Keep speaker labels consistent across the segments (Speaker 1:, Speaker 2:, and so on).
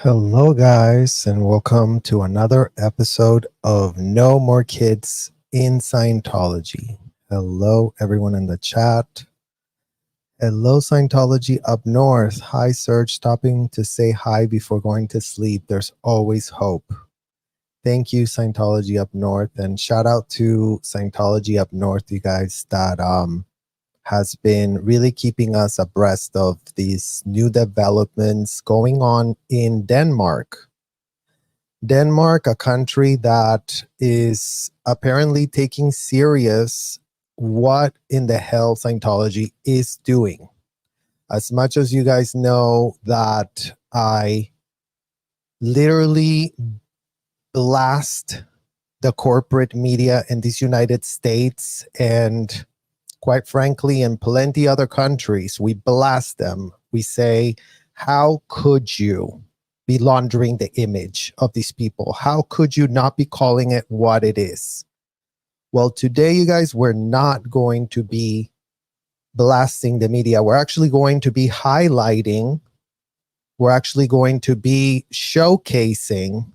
Speaker 1: Hello, guys, and welcome to another episode of No More Kids in Scientology. Hello, everyone in the chat. Hello, Scientology up north. Hi, Serge. Stopping to say hi before going to sleep. There's always hope. Thank you, Scientology up north, and shout out to Scientology up north, you guys, that has been really keeping us abreast of these new developments going on in Denmark. Denmark, a country that is apparently taking serious what in the hell Scientology is doing. As much as you guys know that I literally blast the corporate media in these United States and quite frankly, in plenty other countries, we blast them. We say, how could you be laundering the image of these people? How could you not be calling it what it is? Well, today, you guys, we're not going to be blasting the media. We're actually going to be highlighting, we're actually going to be showcasing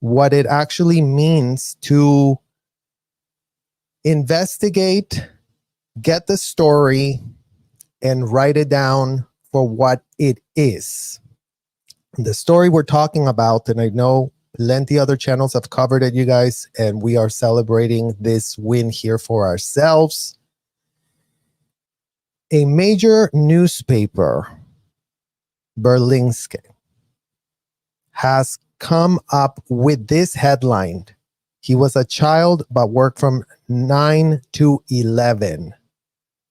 Speaker 1: what it actually means to investigate, get the story, and write it down for what it is. The story we're talking about, and I know plenty other channels have covered it, you guys, and we are celebrating this win here for ourselves. A major newspaper, Berlingske, has come up with this headline. He was a child but worked from 9 to 11.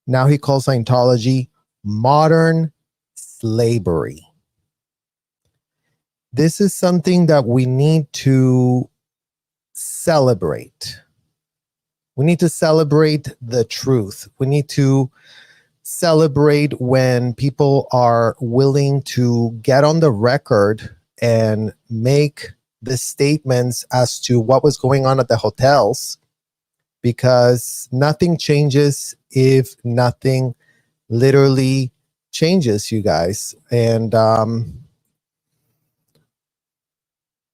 Speaker 1: Now he calls Scientology modern slavery. This is something that we need to celebrate. We need to celebrate the truth. We need to celebrate when people are willing to get on the record and make the statements as to what was going on at the hotels, because nothing changes if nothing literally changes, you guys. And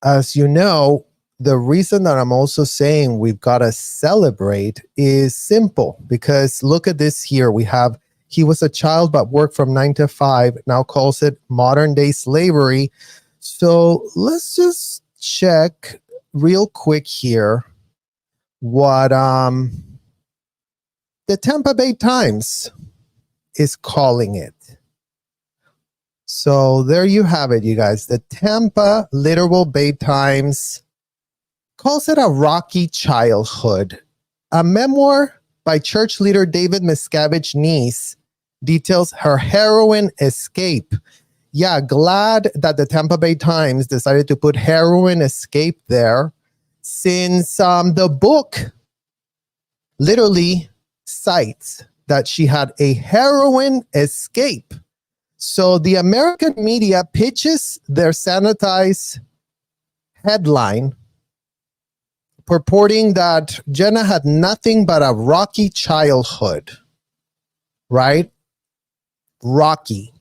Speaker 1: as you know, the reason that I'm also saying we've got to celebrate is simple, because look at this here. We have, he was a child but worked from 9 to 5, now calls it modern day slavery. So let's just check real quick here what the Tampa Bay Times is calling it. So there you have it, you guys. The Tampa Literal Bay Times calls it a rocky childhood. A memoir by church leader David Miscavige's niece details her heroin escape. Yeah, glad that the Tampa Bay Times decided to put heroin escape there, since the book literally cites that she had a heroin escape. So the American media pitches their sanitized headline purporting that Jenna had nothing but a rocky childhood, right? Rocky.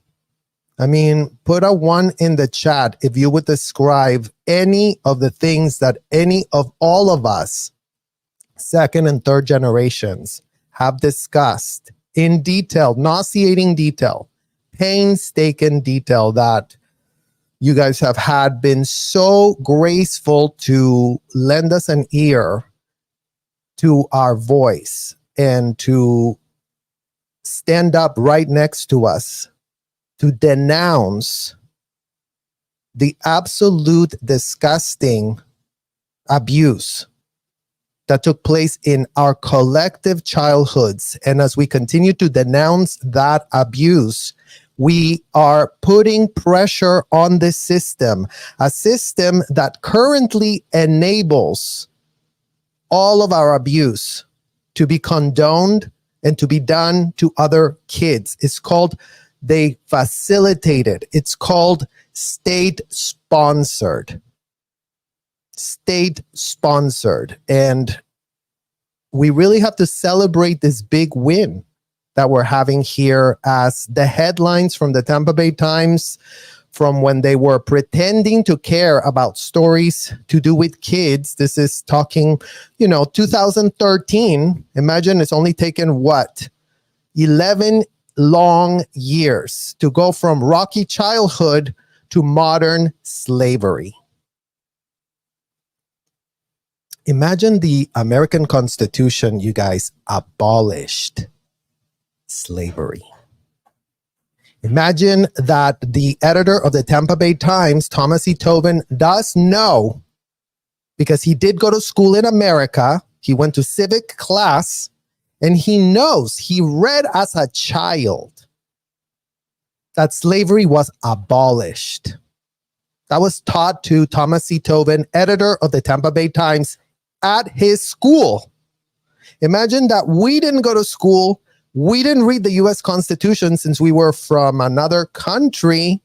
Speaker 1: I mean, put a 1 in the chat if you would describe any of the things that any of all of us, second and third generations, have discussed in detail, nauseating detail, painstaking detail, that you guys have had been so graceful to lend us an ear to our voice and to stand up right next to us to denounce the absolute disgusting abuse that took place in our collective childhoods. And as we continue to denounce that abuse, we are putting pressure on this system, a system that currently enables all of our abuse to be condoned and to be done to other kids. It's called, they facilitate it. It's called state-sponsored. State-sponsored. And we really have to celebrate this big win that we're having here, as the headlines from the Tampa Bay Times from when they were pretending to care about stories to do with kids. This is talking, 2013. Imagine it's only taken 11 long years to go from rocky childhood to modern slavery. Imagine the American Constitution, you guys, abolished slavery. Imagine that the editor of the Tampa Bay Times, Thomas E. Tobin, does know, because he did go to school in America, he went to civic class, and he knows, he read as a child that slavery was abolished. That was taught to Thomas E. Tobin, editor of the Tampa Bay Times, at his school. Imagine that we didn't go to school. We didn't read the US Constitution since we were from another country.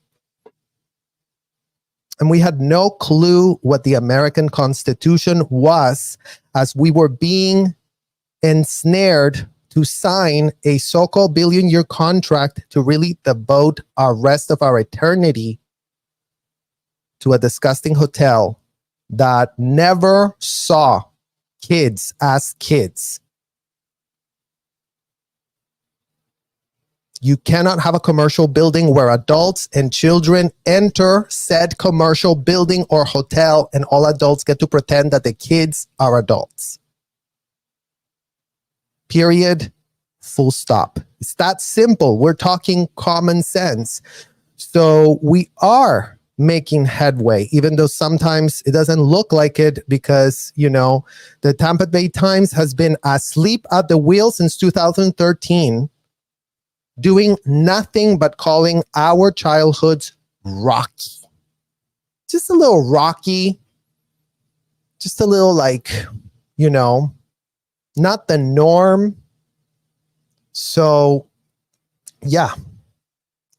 Speaker 1: And we had no clue what the American Constitution was, as we were being ensnared to sign a so-called billion-year contract to really devote our rest of our eternity to a disgusting hotel that never saw kids as kids. You cannot have a commercial building where adults and children enter said commercial building or hotel, and all adults get to pretend that the kids are adults. Period. Full stop. It's that simple. We're talking common sense. So we are making headway, even though sometimes it doesn't look like it, because, the Tampa Bay Times has been asleep at the wheel since 2013, doing nothing but calling our childhoods rocky. Just a little rocky, just a little not the norm. So, yeah,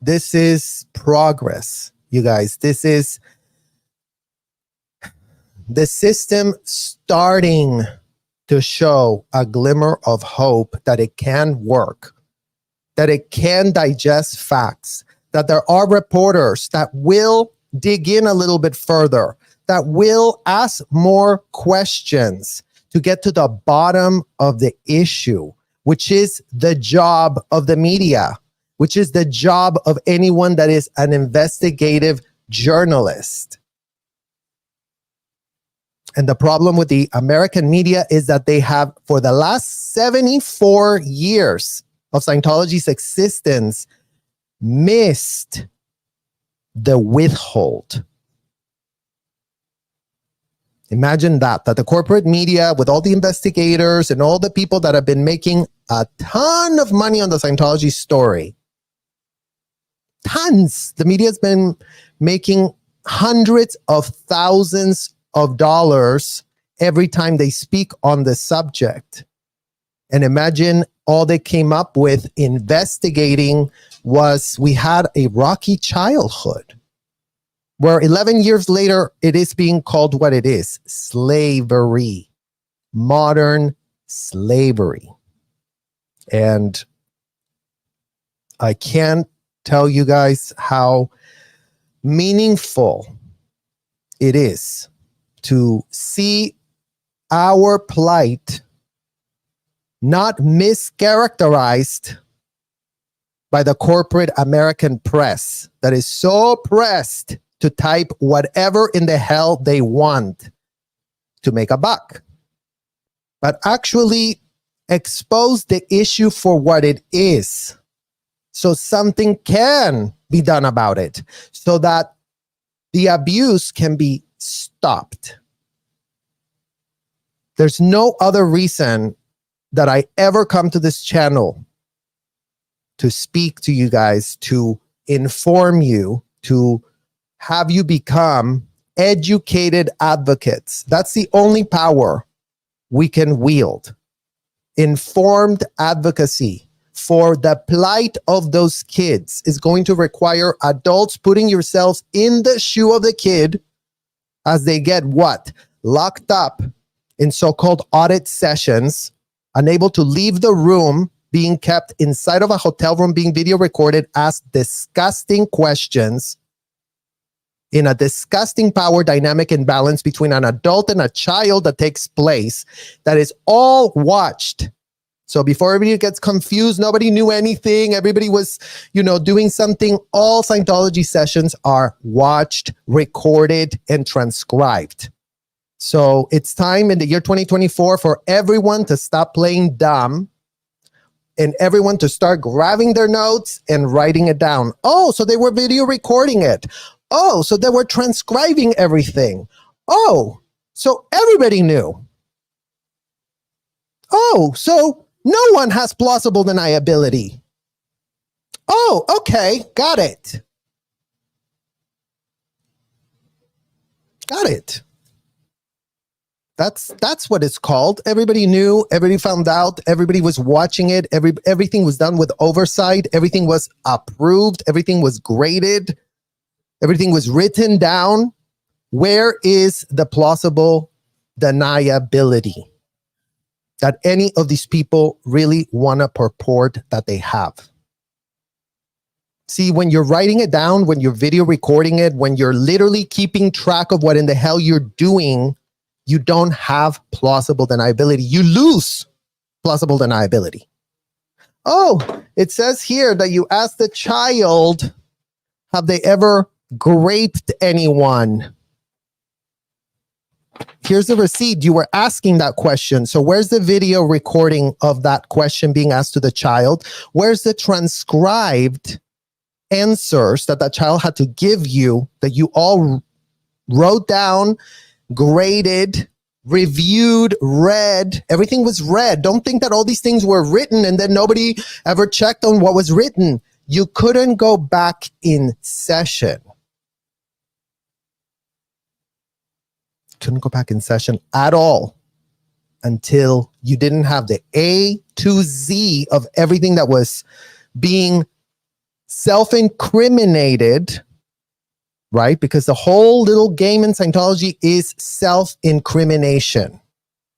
Speaker 1: this is progress, you guys. This is the system starting to show a glimmer of hope that it can work, that it can digest facts, that there are reporters that will dig in a little bit further, that will ask more questions to get to the bottom of the issue, which is the job of the media, which is the job of anyone that is an investigative journalist. And the problem with the American media is that they have, for the last 74 years of Scientology's existence, missed the withhold. Imagine that the corporate media, with all the investigators and all the people that have been making a ton of money on the Scientology story, tons. The media has been making hundreds of thousands of dollars every time they speak on the subject. And imagine all they came up with investigating was, we had a rocky childhood, where 11 years later, it is being called what it is: slavery, modern slavery. And I can't tell you guys how meaningful it is to see our plight not mischaracterized by the corporate American press that is so pressed to type whatever in the hell they want to make a buck, but actually expose the issue for what it is, so something can be done about it, so that the abuse can be stopped. There's no other reason that I ever come to this channel to speak to you guys, to inform you, to have you become educated advocates. That's the only power we can wield. Informed advocacy for the plight of those kids is going to require adults putting yourselves in the shoe of the kid as they get locked up in so-called audit sessions, unable to leave the room, being kept inside of a hotel room, being video recorded, asked disgusting questions, in a disgusting power dynamic imbalance between an adult and a child that takes place, that is all watched. So before everybody gets confused, nobody knew anything, everybody was, doing something. All Scientology sessions are watched, recorded, and transcribed. So it's time in the year 2024 for everyone to stop playing dumb and everyone to start grabbing their notes and writing it down. Oh, so they were video recording it. Oh, so they were transcribing everything. Oh, so everybody knew. Oh, so no one has plausible deniability. Oh, okay, got it. Got it. That's what it's called. Everybody knew, everybody found out, everybody was watching it, everything was done with oversight, everything was approved, everything was graded, everything was written down. Where is the plausible deniability that any of these people really want to purport that they have? See, when you're writing it down, when you're video recording it, when you're literally keeping track of what in the hell you're doing, you don't have plausible deniability. You lose plausible deniability. Oh, it says here that you asked the child, have they ever raped anyone? Here's the receipt. You were asking that question. So where's the video recording of that question being asked to the child? Where's the transcribed answers that that child had to give you that you all wrote down, graded, reviewed, read? Everything was read. Don't think that all these things were written and then nobody ever checked on what was written. You couldn't go back in session. Couldn't go back in session at all until you didn't have the A to Z of everything that was being self-incriminated, right? Because the whole little game in Scientology is self-incrimination.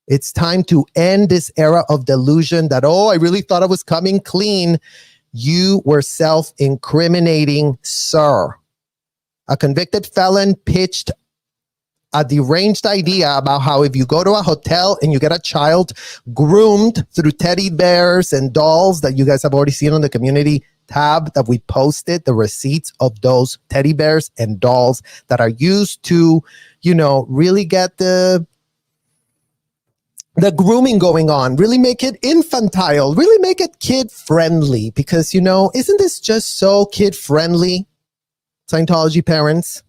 Speaker 1: It's time to end this era of delusion that, oh, I really thought I was coming clean. You were self-incriminating, sir. A convicted felon pitched a deranged idea about how if you go to a hotel and you get a child groomed through teddy bears and dolls that you guys have already seen on the community tab that we posted, the receipts of those teddy bears and dolls that are used to, really get the grooming going on, really make it infantile, really make it kid friendly, because, isn't this just so kid friendly, Scientology parents?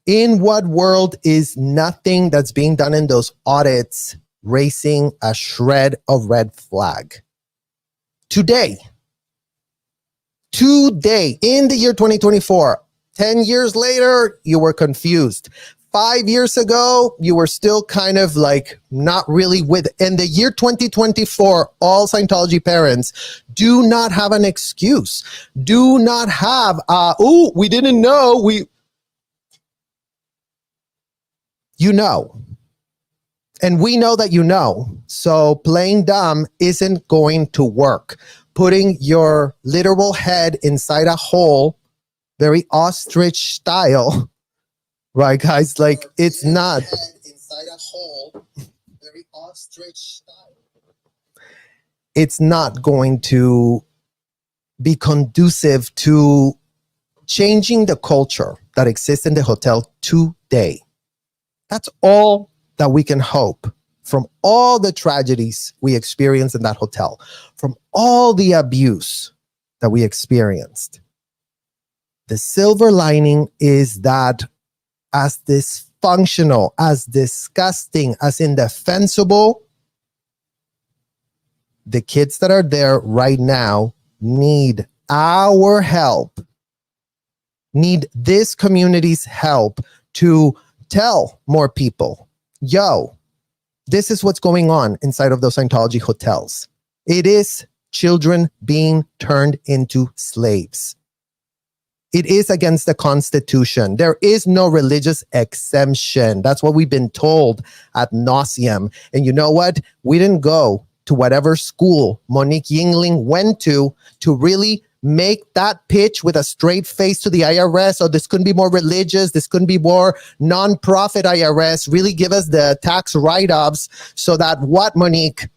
Speaker 1: In what world is nothing that's being done in those audits raising a shred of red flag? Today, in the year 2024, 10 years later, you were confused. 5 years ago, you were still kind of like not really with. In the year 2024, all Scientology parents do not have an excuse. Do not have, we didn't know. You know. And we know that you know. So playing dumb isn't going to work. Putting your literal head inside a hole, very ostrich style, right, guys? Like, it's not. Inside a hole, very ostrich style. It's not going to be conducive to changing the culture that exists in the hotel today. That's all that we can hope from all the tragedies we experienced in that hotel, from all the abuse that we experienced. The silver lining is that as dysfunctional, as disgusting, as indefensible, the kids that are there right now need our help, need this community's help to tell more people, yo, this is what's going on inside of those Scientology hotels. It is children being turned into slaves. It is against the Constitution. There is no religious exemption. That's what we've been told ad nauseum. And you know what? We didn't go to whatever school Monique Yingling went to really make that pitch with a straight face to the IRS. Oh, this couldn't be more religious. This couldn't be more nonprofit IRS. Really give us the tax write-offs so that what, Monique?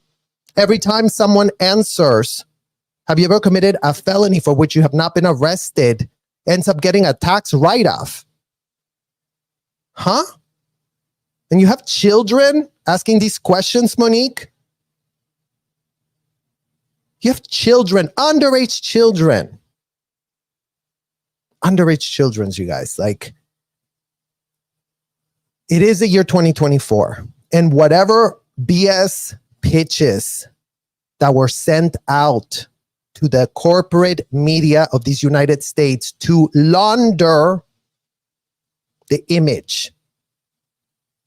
Speaker 1: Every time someone answers, have you ever committed a felony for which you have not been arrested, ends up getting a tax write-off? Huh? And you have children asking these questions, Monique? You have children, underage children. Underage children, you guys. Like, it is the year 2024. And whatever BS pitches that were sent out to the corporate media of these United States to launder the image,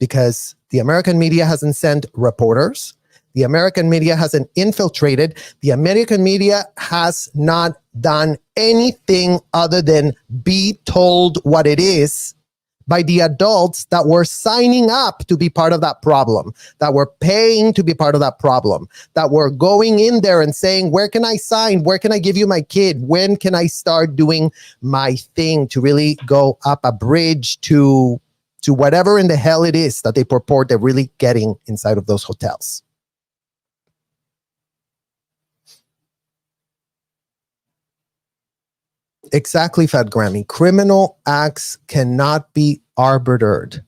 Speaker 1: because the American media hasn't sent reporters. The American media hasn't infiltrated. The American media has not done anything other than be told what it is by the adults that were signing up to be part of that problem, that were paying to be part of that problem, that were going in there and saying, where can I sign? Where can I give you my kid? When can I start doing my thing to really go up a bridge to whatever in the hell it is that they purport they're really getting inside of those hotels? Exactly, Fat Grammy. Criminal acts cannot be arbitered.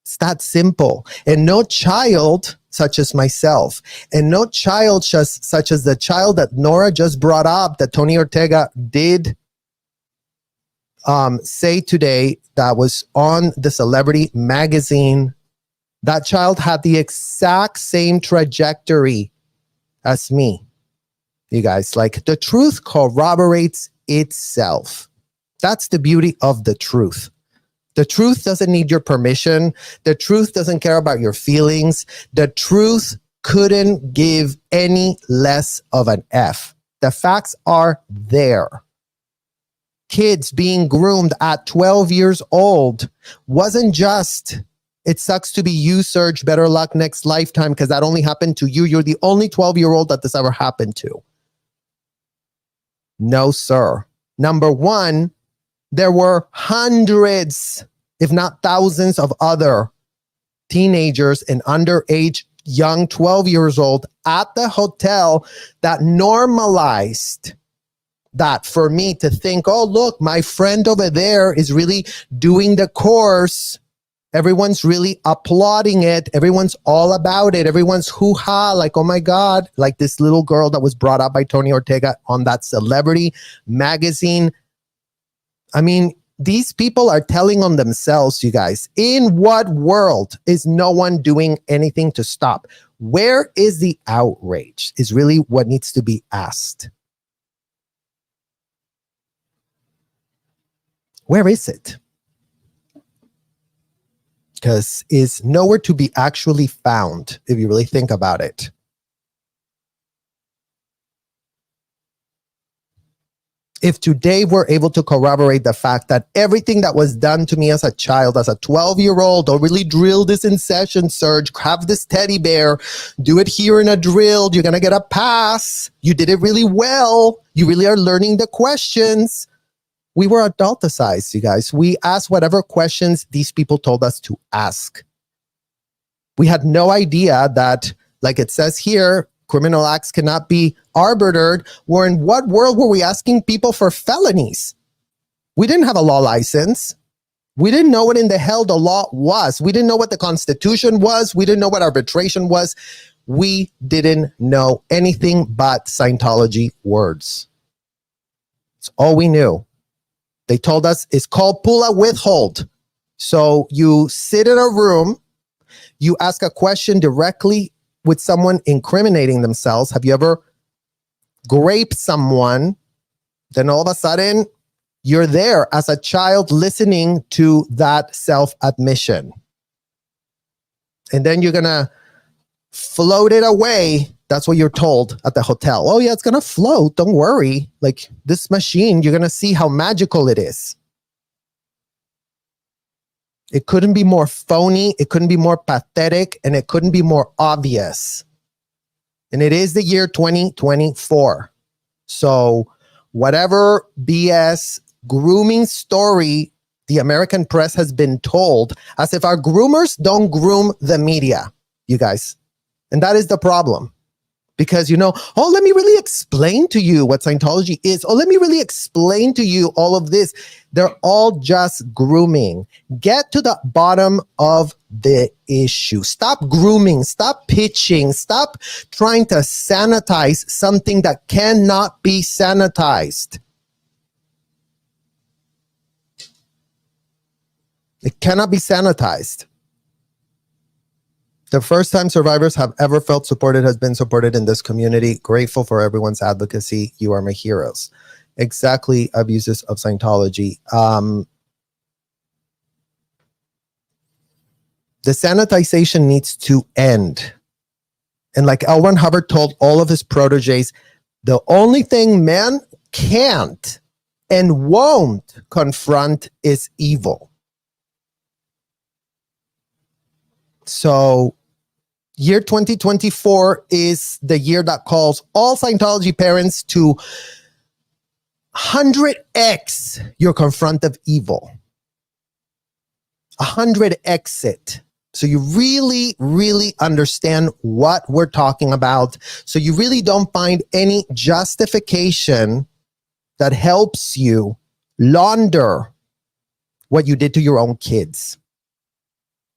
Speaker 1: It's that simple. And no child, such as myself, and no child such as the child that Nora just brought up, that Tony Ortega did say today, that was on the Celebrity magazine, that child had the exact same trajectory as me. You guys, like, the truth corroborates itself. That's the beauty of the truth. The truth doesn't need your permission. The truth doesn't care about your feelings. The truth couldn't give any less of an F. The facts are there. Kids being groomed at 12 years old wasn't just, it sucks to be you, Serge, better luck next lifetime, because that only happened to you. You're the only 12-year-old that this ever happened to. No, sir. Number one, there were hundreds, if not thousands, of other teenagers and underage young 12 years old at the hotel that normalized that for me to think, oh, look, my friend over there is really doing the course. Everyone's really applauding it. Everyone's all about it. Everyone's hoo-ha, like, oh my God, like this little girl that was brought up by Tony Ortega on that Celebrity magazine. I mean, these people are telling on themselves, you guys. In what world is no one doing anything to stop? Where is the outrage is really what needs to be asked. Where is it? Because it's nowhere to be actually found, if you really think about it. If today we're able to corroborate the fact that everything that was done to me as a child, as a 12-year-old, or really drill this in session, Serge, have this teddy bear, do it here in a drill, you're going to get a pass. You did it really well. You really are learning the questions. We were adulticized, you guys. We asked whatever questions these people told us to ask. We had no idea that, like it says here, criminal acts cannot be arbitered. Or in what world were we asking people for felonies? We didn't have a law license. We didn't know what in the hell the law was. We didn't know what the Constitution was. We didn't know what arbitration was. We didn't know anything but Scientology words. It's all we knew. They told us it's called pull a withhold. So you sit in a room, you ask a question directly with someone incriminating themselves. Have you ever graped someone? Then all of a sudden, you're there as a child listening to that self-admission. And then you're going to float it away. That's what you're told at the hotel. Oh yeah, it's going to float. Don't worry. Like this machine, you're going to see how magical it is. It couldn't be more phony. It couldn't be more pathetic, and it couldn't be more obvious. And it is the year 2024. So whatever BS grooming story the American press has been told, as if our groomers don't groom the media, you guys. And that is the problem. Because, oh, let me really explain to you what Scientology is. Oh, let me really explain to you all of this. They're all just grooming. Get to the bottom of the issue. Stop grooming. Stop pitching. Stop trying to sanitize something that cannot be sanitized. It cannot be sanitized. The first time survivors have ever felt supported has been supported in this community. Grateful for everyone's advocacy. You are my heroes. Exactly, abuses of Scientology. The sanitization needs to end. And like L. Ron Hubbard told all of his proteges, the only thing man can't and won't confront is evil. So year 2024 is the year that calls all Scientology parents to 100x your confront of evil. 100x it. So you really, really understand what we're talking about. So you really don't find any justification that helps you launder what you did to your own kids.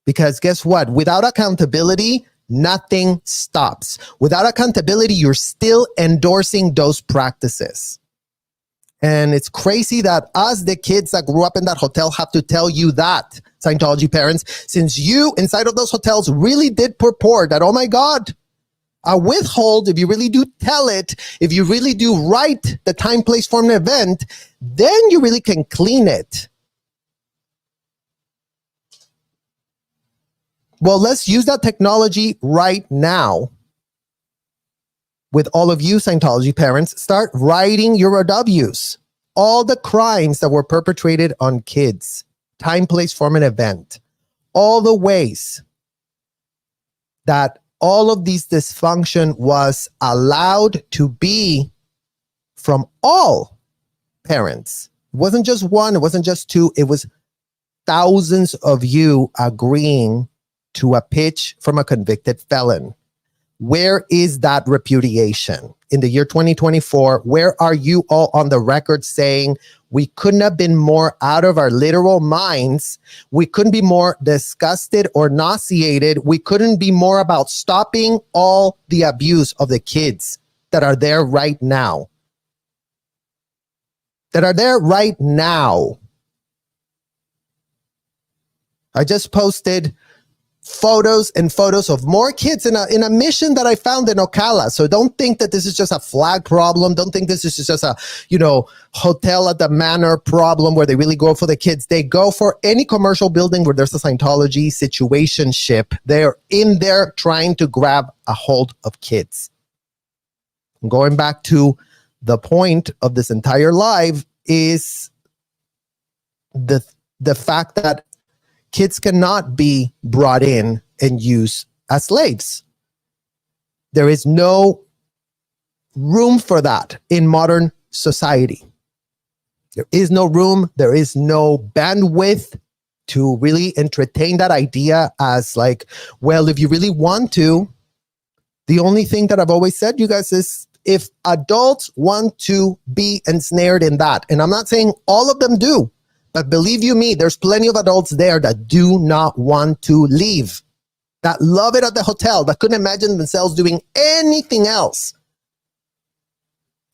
Speaker 1: Because guess what? Without accountability, nothing stops. Without accountability, you're still endorsing those practices. And it's crazy that us, the kids that grew up in that hotel, have to tell you that, Scientology parents, since you inside of those hotels really did purport that, oh my God, a withhold, if you really do tell it, if you really do write the time, place, form, and event, then you really can clean it. Well, let's use that technology right now. With all of you Scientology parents, start writing your RWs. All the crimes that were perpetrated on kids. Time, place, form, and event. All the ways that all of these dysfunction was allowed to be from all parents. It wasn't just one, it wasn't just two, it was thousands of you agreeing to a pitch from a convicted felon. Where is that repudiation? In the year 2024, where are you all on the record saying we couldn't have been more out of our literal minds? We couldn't be more disgusted or nauseated. We couldn't be more about stopping all the abuse of the kids that are there right now. That are there right now. I just posted photos and photos of more kids in a mission that I found in Ocala. So don't think that this is just a flag problem. Don't think this is just a, hotel at the manor problem where they really go for the kids. They go for any commercial building where there's a Scientology situationship. They're in there trying to grab a hold of kids. Going back to the point of this entire live is the fact that kids cannot be brought in and used as slaves. There is no room for that in modern society. There is no room, there is no bandwidth to really entertain that idea as like, well, if you really want to, the only thing that I've always said, you guys, is if adults want to be ensnared in that, and I'm not saying all of them do, but believe you me, there's plenty of adults there that do not want to leave, that love it at the hotel, that couldn't imagine themselves doing anything else.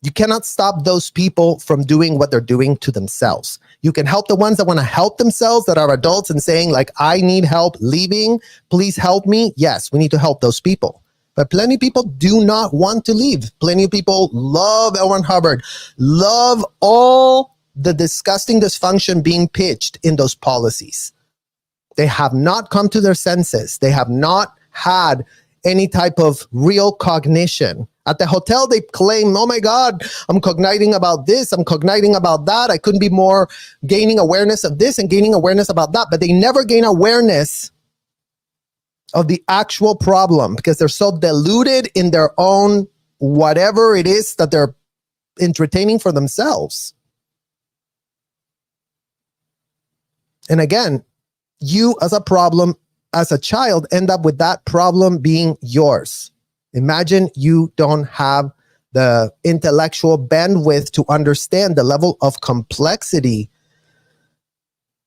Speaker 1: You cannot stop those people from doing what they're doing to themselves. You can help the ones that want to help themselves, that are adults and saying like, I need help leaving, please help me. Yes, we need to help those people. But plenty of people do not want to leave. Plenty of people love L. Ron Hubbard, love all the disgusting dysfunction being pitched in those policies. They have not come to their senses. They have not had any type of real cognition. At the hotel, they claim, oh my God, I'm cogniting about this, I'm cogniting about that. I couldn't be more gaining awareness of this and gaining awareness about that. But they never gain awareness of the actual problem because they're so deluded in their own whatever it is that they're entertaining for themselves. And again, you as a problem, as a child, end up with that problem being yours. Imagine you don't have the intellectual bandwidth to understand the level of complexity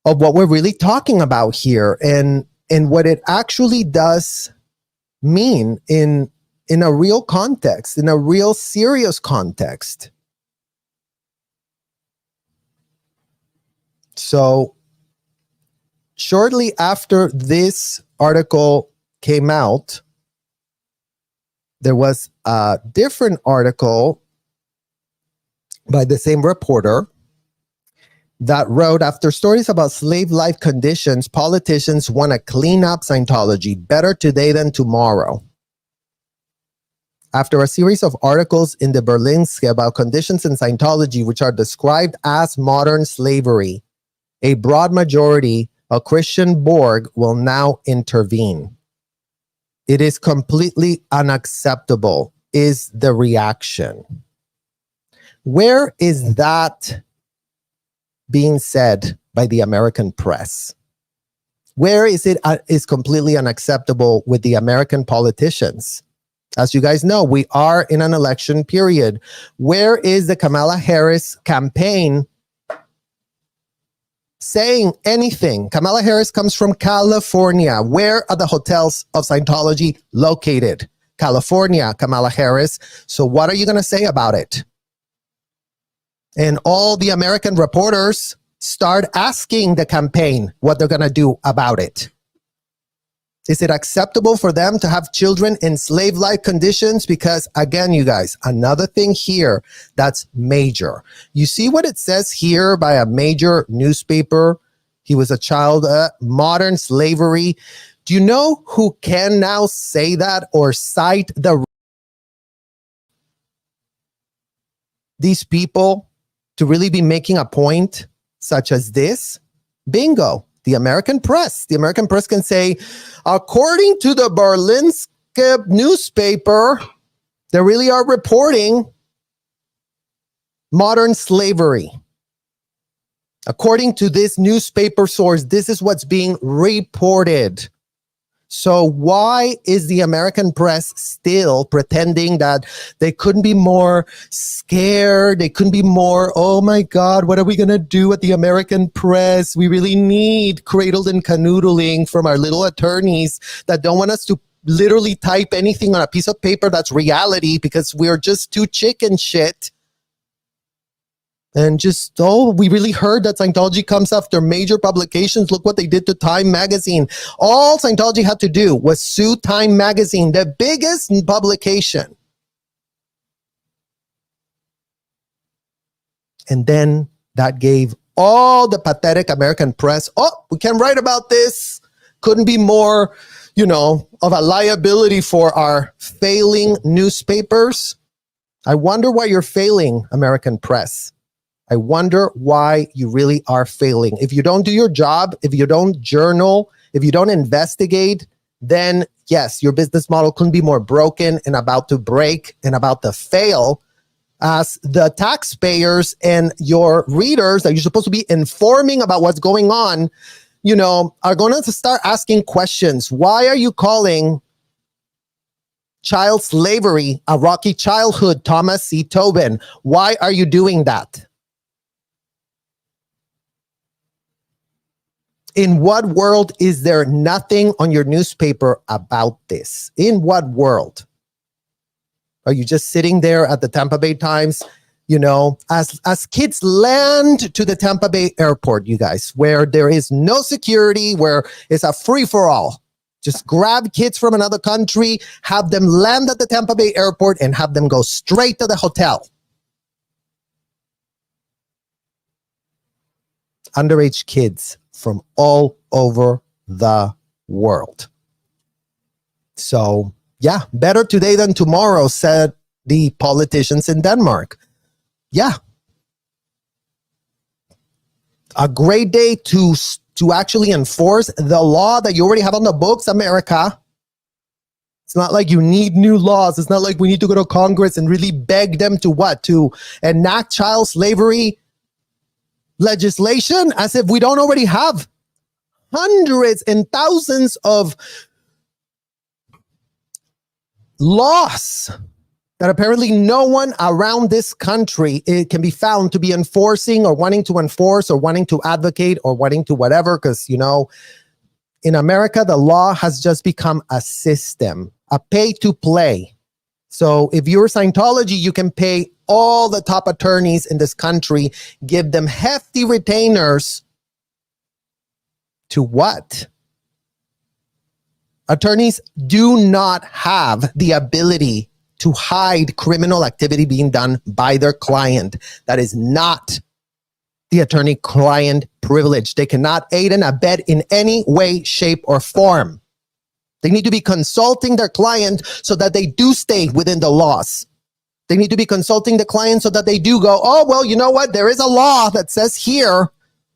Speaker 1: of what we're really talking about here, and what it actually does mean in a real context, in a real serious context. So shortly after this article came out, there was a different article by the same reporter that wrote, after stories about slave life conditions, politicians want to clean up Scientology. Better today than tomorrow. After a series of articles in the Berlingske about conditions in Scientology, which are described as modern slavery, a broad majority of Christian Borg will now intervene. It is completely unacceptable, is the reaction. Where is that being said by the American press? Where is it is completely unacceptable with the American politicians? As you guys know, we are in an election period. Where is the Kamala Harris campaign saying anything? Kamala Harris comes from California. Where are the hotels of Scientology located? California, Kamala Harris. So what are you going to say about it? And all the American reporters start asking the campaign what they're going to do about it. Is it acceptable for them to have children in slave-like conditions? Because again, you guys, another thing here that's major. You see what it says here by a major newspaper? He was a child, modern slavery. Do you know who can now say that or cite these people to really be making a point such as this? Bingo. The American press. The American press can say, according to the Berlingske newspaper, they really are reporting modern slavery. According to this newspaper source, this is what's being reported. So why is the American press still pretending that they couldn't be more scared? They couldn't be more, oh my God, what are we going to do at the American press? We really need cradled and canoodling from our little attorneys that don't want us to literally type anything on a piece of paper that's reality because we're just too chicken shit. And just, oh, we really heard that Scientology comes after major publications. Look what they did to Time Magazine. All Scientology had to do was sue Time Magazine, the biggest publication. And then that gave all the pathetic American press, oh, we can write about this. Couldn't be more, of a liability for our failing newspapers. I wonder why you're failing, American press. I wonder why you really are failing. If you don't do your job, if you don't journal, if you don't investigate, then yes, your business model couldn't be more broken and about to break and about to fail, as the taxpayers and your readers that you're supposed to be informing about what's going on, are going to start asking questions. Why are you calling child slavery a rocky childhood, Thomas C. Tobin? Why are you doing that? In what world is there nothing on your newspaper about this? In what world? Are you just sitting there at the Tampa Bay Times, as kids land to the Tampa Bay airport, you guys, where there is no security, where it's a free-for-all. Just grab kids from another country, have them land at the Tampa Bay airport, and have them go straight to the hotel. Underage kids from all over the world. So, yeah, better today than tomorrow, said the politicians in Denmark. Yeah. A great day to actually enforce the law that you already have on the books, America. It's not like you need new laws. It's not like we need to go to Congress and really beg them to what? To enact child slavery legislation, as if we don't already have hundreds and thousands of laws that apparently no one around this country it can be found to be enforcing or wanting to enforce or wanting to advocate or wanting to whatever. Because, you know, in America, the law has just become a system, a pay to play. So if you're Scientology, you can pay all the top attorneys in this country, give them hefty retainers to what? Attorneys do not have the ability to hide criminal activity being done by their client. That is not the attorney-client privilege. They cannot aid and abet in any way, shape, or form. They need to be consulting their client so that they do stay within the laws. They need to be consulting the client so that they do go, oh, well, you know what? There is a law that says here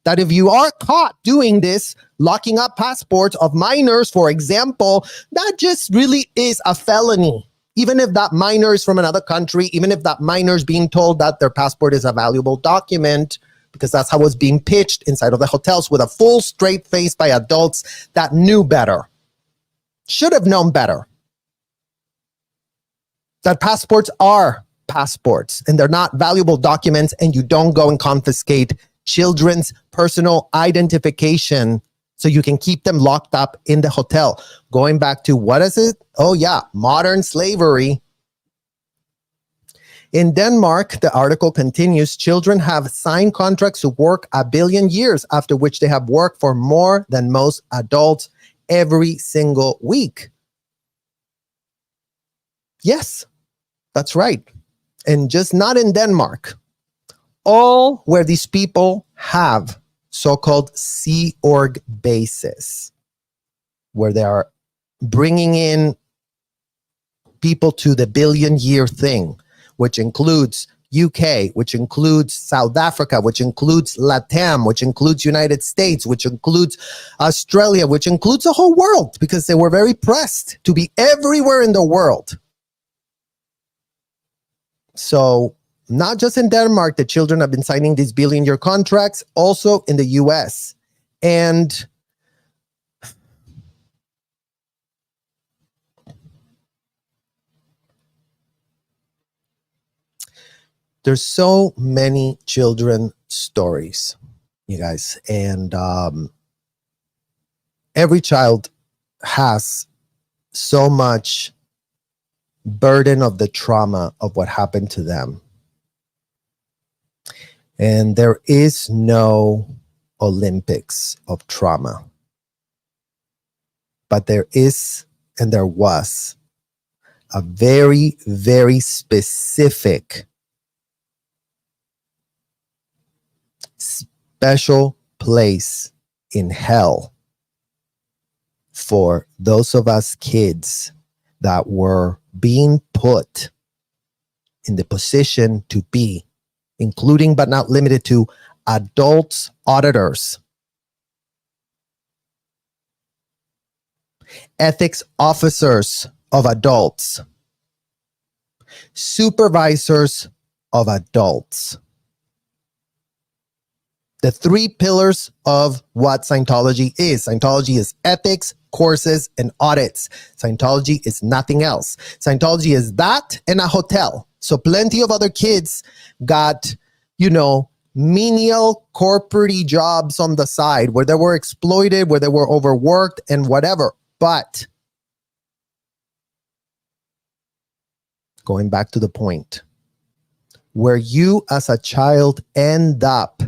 Speaker 1: that if you are caught doing this, locking up passports of minors, for example, that just really is a felony. Even if that minor is from another country, even if that minor is being told that their passport is a valuable document, because that's how it's being pitched inside of the hotels with a full straight face by adults that knew better, should have known better. That passports are passports and they're not valuable documents, and you don't go and confiscate children's personal identification so you can keep them locked up in the hotel. Going back to what is it? Oh yeah, modern slavery. In Denmark, the article continues, children have signed contracts to work 1 billion years, after which they have worked for more than most adults every single week. Yes, that's right. And just not in Denmark. All where these people have so-called Sea Org bases, where they are bringing in people to the billion-year thing, which includes UK, which includes South Africa, which includes LATAM, which includes United States, which includes Australia, which includes the whole world, because they were very pressed to be everywhere in the world. So not just in Denmark, the children have been signing these billion-year contracts, also in the US. And there's so many children stories, you guys. And every child has so much burden of the trauma of what happened to them. And there is no Olympics of trauma. But there is, and there was, a very, very specific, special place in hell for those of us kids that were being put in the position to be, including but not limited to, adults auditors, ethics officers of adults, supervisors of adults. The 3 pillars of what Scientology is. Scientology is ethics, courses, and audits. Scientology is nothing else. Scientology is that and a hotel. So plenty of other kids got, you know, menial corporate jobs on the side where they were exploited, where they were overworked and whatever. But going back to the point, where you as a child end up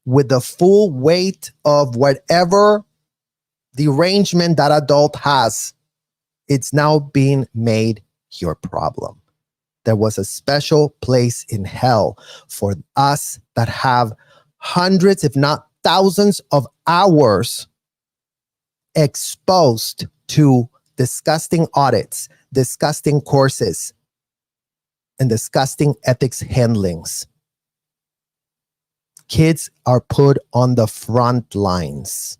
Speaker 1: with the full weight of whatever the arrangement that adult has, it's now being made your problem. There was a special place in hell for us that have hundreds, if not thousands of hours exposed to disgusting audits, disgusting courses, and disgusting ethics handlings. Kids are put on the front lines.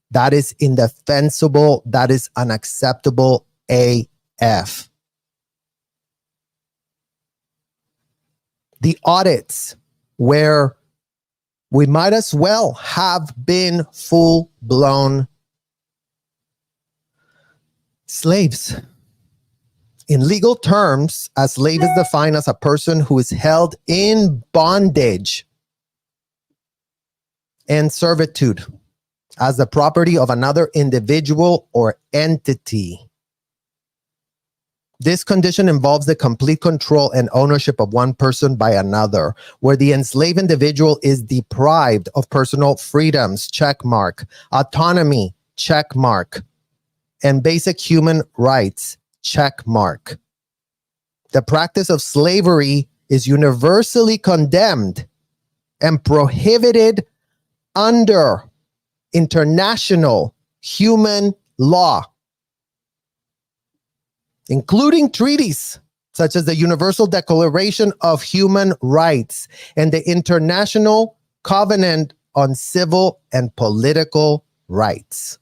Speaker 1: That is indefensible. That is unacceptable. AF. The audits where we might as well have been full-blown slaves. In legal terms, a slave is defined as a person who is held in bondage and servitude as the property of another individual or entity. This condition involves the complete control and ownership of one person by another, where the enslaved individual is deprived of personal freedoms, checkmark, autonomy, checkmark, and basic human rights, checkmark. The practice of slavery is universally condemned and prohibited under international human law, including treaties such as the Universal Declaration of Human Rights and the International Covenant on Civil and Political Rights.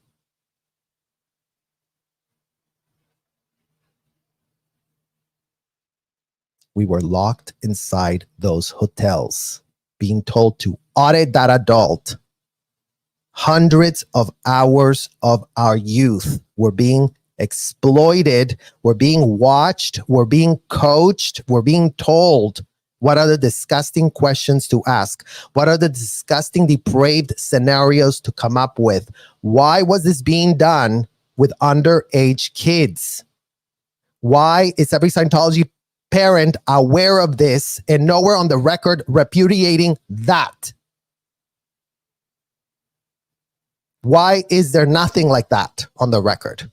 Speaker 1: We were locked inside those hotels, being told to audit that adult. Hundreds of hours of our youth were being exploited, were being watched, were being coached, were being told what are the disgusting questions to ask, what are the disgusting, depraved scenarios to come up with. Why was this being done with underage kids? Why is every Scientology parent aware of this and nowhere on the record repudiating that? Why is there nothing like that on the record?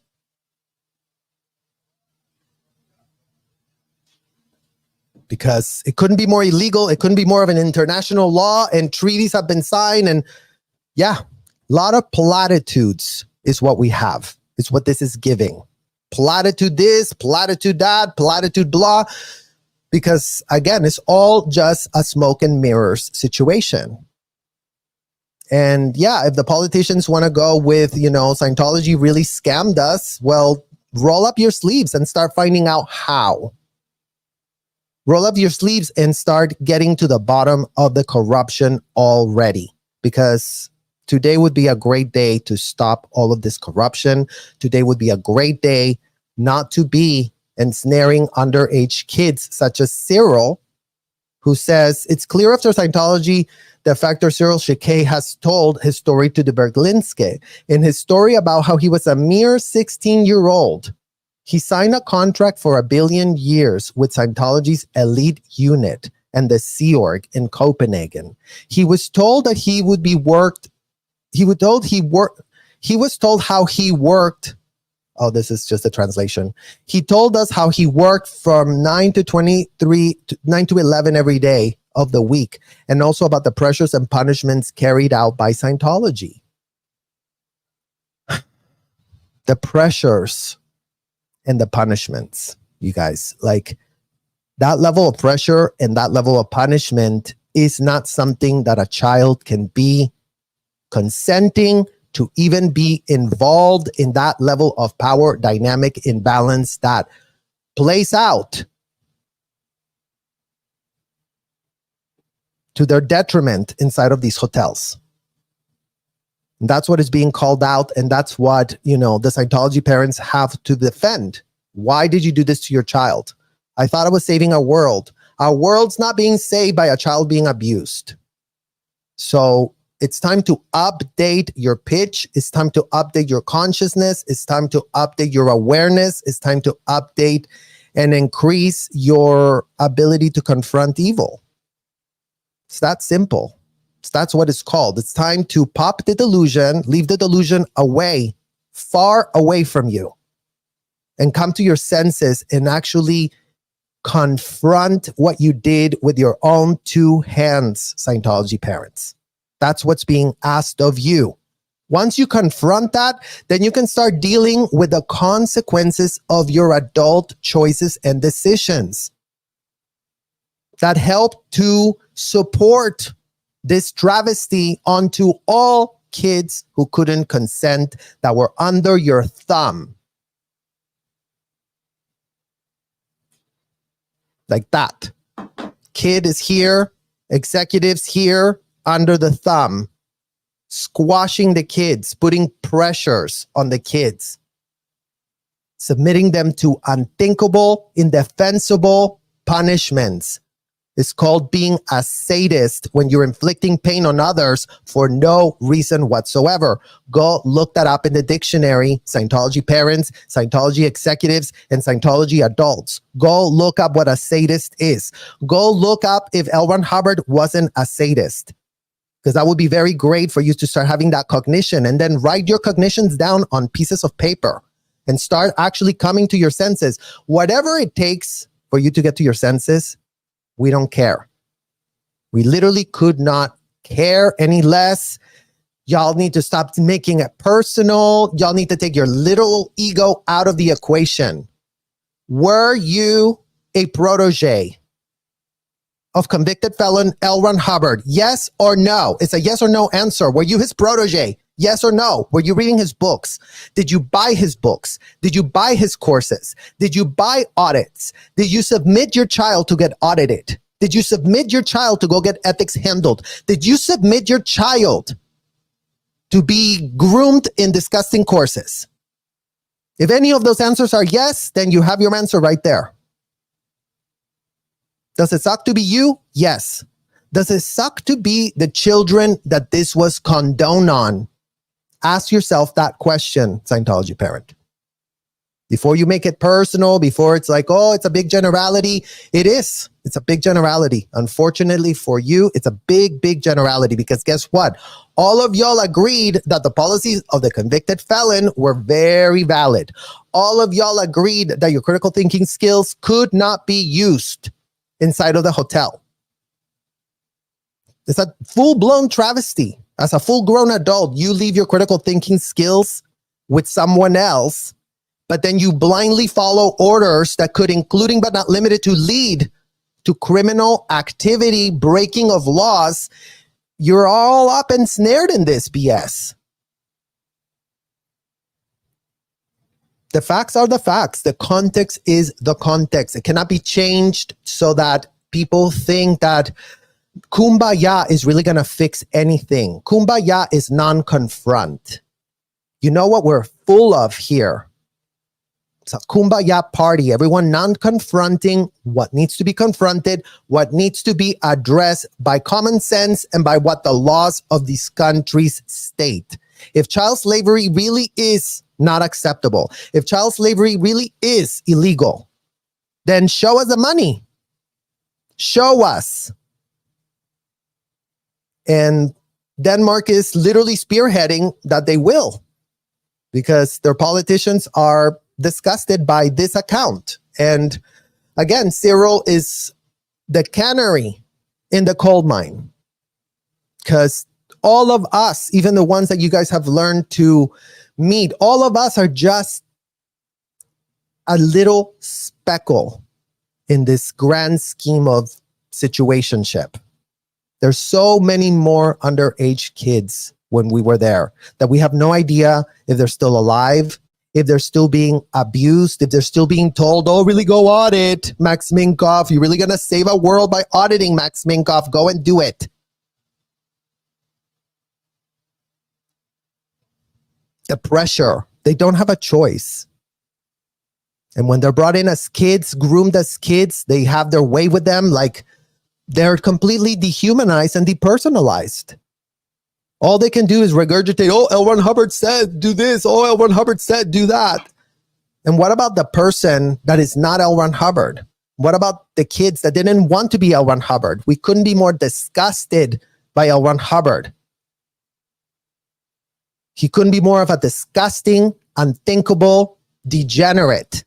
Speaker 1: Because it couldn't be more illegal. It couldn't be more of an international law, and treaties have been signed. And yeah, a lot of platitudes is what we have. It's what this is giving. Platitude this, platitude that, platitude blah. Because again, it's all just a smoke and mirrors situation. And yeah, if the politicians want to go with, Scientology really scammed us, well, roll up your sleeves and start finding out how. Roll up your sleeves and start getting to the bottom of the corruption already. Because today would be a great day to stop all of this corruption. Today would be a great day not to be ensnaring underage kids, such as Cyril, who says, it's clear after Scientology, the factor Cyril Shekay has told his story to the Berlinske. In his story about how he was a mere 16-year-old, he signed a contract for 1 billion years with Scientology's elite unit and the Sea Org in Copenhagen. He was told that he would be worked. He was told how he worked. Oh, this is just a translation. He told us how he worked from 9 to 11 every day of the week, and also about the pressures and punishments carried out by Scientology. The pressures and the punishments, you guys, like that level of pressure and that level of punishment is not something that a child can be consenting to even be involved in. That level of power dynamic imbalance that plays out to their detriment inside of these hotels. And that's what is being called out, and that's what, the Scientology parents have to defend. Why did you do this to your child? I thought I was saving our world. Our world's not being saved by a child being abused. So it's time to update your pitch. It's time to update your consciousness. It's time to update your awareness. It's time to update and increase your ability to confront evil. It's that simple. That's what it's called. It's time to pop the delusion, leave the delusion away, far away from you, and come to your senses and actually confront what you did with your own 2 hands, Scientology parents. That's what's being asked of you. Once you confront that, then you can start dealing with the consequences of your adult choices and decisions that help to support this travesty onto all kids who couldn't consent, that were under your thumb. like that. Kid is here, executives here under the thumb, squashing the kids, putting pressures on the kids, submitting them to unthinkable, indefensible punishments. It's called being a sadist when you're inflicting pain on others for no reason whatsoever. Go look that up in the dictionary. Scientology parents, Scientology executives, and Scientology adults. Go look up what a sadist is. Go look up if L. Ron Hubbard wasn't a sadist, because that would be very great for you to start having that cognition, and then write your cognitions down on pieces of paper and start actually coming to your senses. Whatever it takes for you to get to your senses, we don't care. We literally could not care any less. Y'all need to stop making it personal. Y'all need to take your little ego out of the equation. Were you a protege of convicted felon L. Ron Hubbard? Yes or no? It's a yes or no answer. Were you his protege? Yes or no? Were you reading his books? Did you buy his books? Did you buy his courses? Did you buy audits? Did you submit your child to get audited? Did you submit your child to go get ethics handled? Did you submit your child to be groomed in disgusting courses? If any of those answers are yes, then you have your answer right there. Does it suck to be you? Yes. Does it suck to be the children that this was condoned on? Ask yourself that question, Scientology parent. Before you make it personal, before it's like, oh, it's a big generality. It is. It's a big generality. Unfortunately for you, it's a big, big generality, because guess what? All of y'all agreed that the policies of the convicted felon were very valid. All of y'all agreed that your critical thinking skills could not be used inside of the hotel. It's a full-blown travesty. As a full-grown adult, you leave your critical thinking skills with someone else, but then you blindly follow orders that could, including but not limited to, lead to criminal activity, breaking of laws. You're all up and snared in this BS. The facts are the facts. The context is the context. It cannot be changed so that people think that Kumbaya is really going to fix anything. Kumbaya is non-confront. You know what we're full of here? It's a Kumbaya party. Everyone non-confronting what needs to be confronted, what needs to be addressed by common sense and by what the laws of these countries state. If child slavery really is not acceptable, if child slavery really is illegal, then show us the money. Show us. And Denmark is literally spearheading that they will, because their politicians are disgusted by this account. And again, Cyril is the canary in the coal mine, because all of us, even the ones that you guys have learned to meet, all of us are just a little speckle in this grand scheme of situationship. There's so many more underage kids when we were there that we have no idea if they're still alive, if they're still being abused, if they're still being told, oh, really go audit, Max Minkoff. You're really going to save a world by auditing, Max Minkoff. Go and do it. The pressure. They don't have a choice. And when they're brought in as kids, groomed as kids, they have their way with them. Like, they're completely dehumanized and depersonalized. All they can do is regurgitate, oh, L. Ron Hubbard said, do this. Oh, L. Ron Hubbard said, do that. And what about the person that is not L. Ron Hubbard? What about the kids that didn't want to be L. Ron Hubbard? We couldn't be more disgusted by L. Ron Hubbard. He couldn't be more of a disgusting, unthinkable degenerate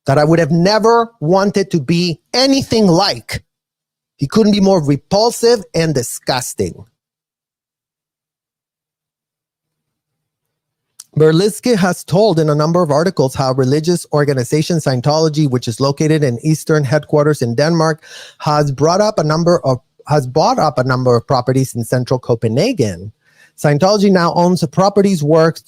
Speaker 1: that I would have never wanted to be anything like. He couldn't be more repulsive and disgusting. Berlinski has told in a number of articles how religious organization Scientology, which is located in Eastern headquarters in Denmark, has bought up a number of properties in central Copenhagen. Scientology now owns properties worth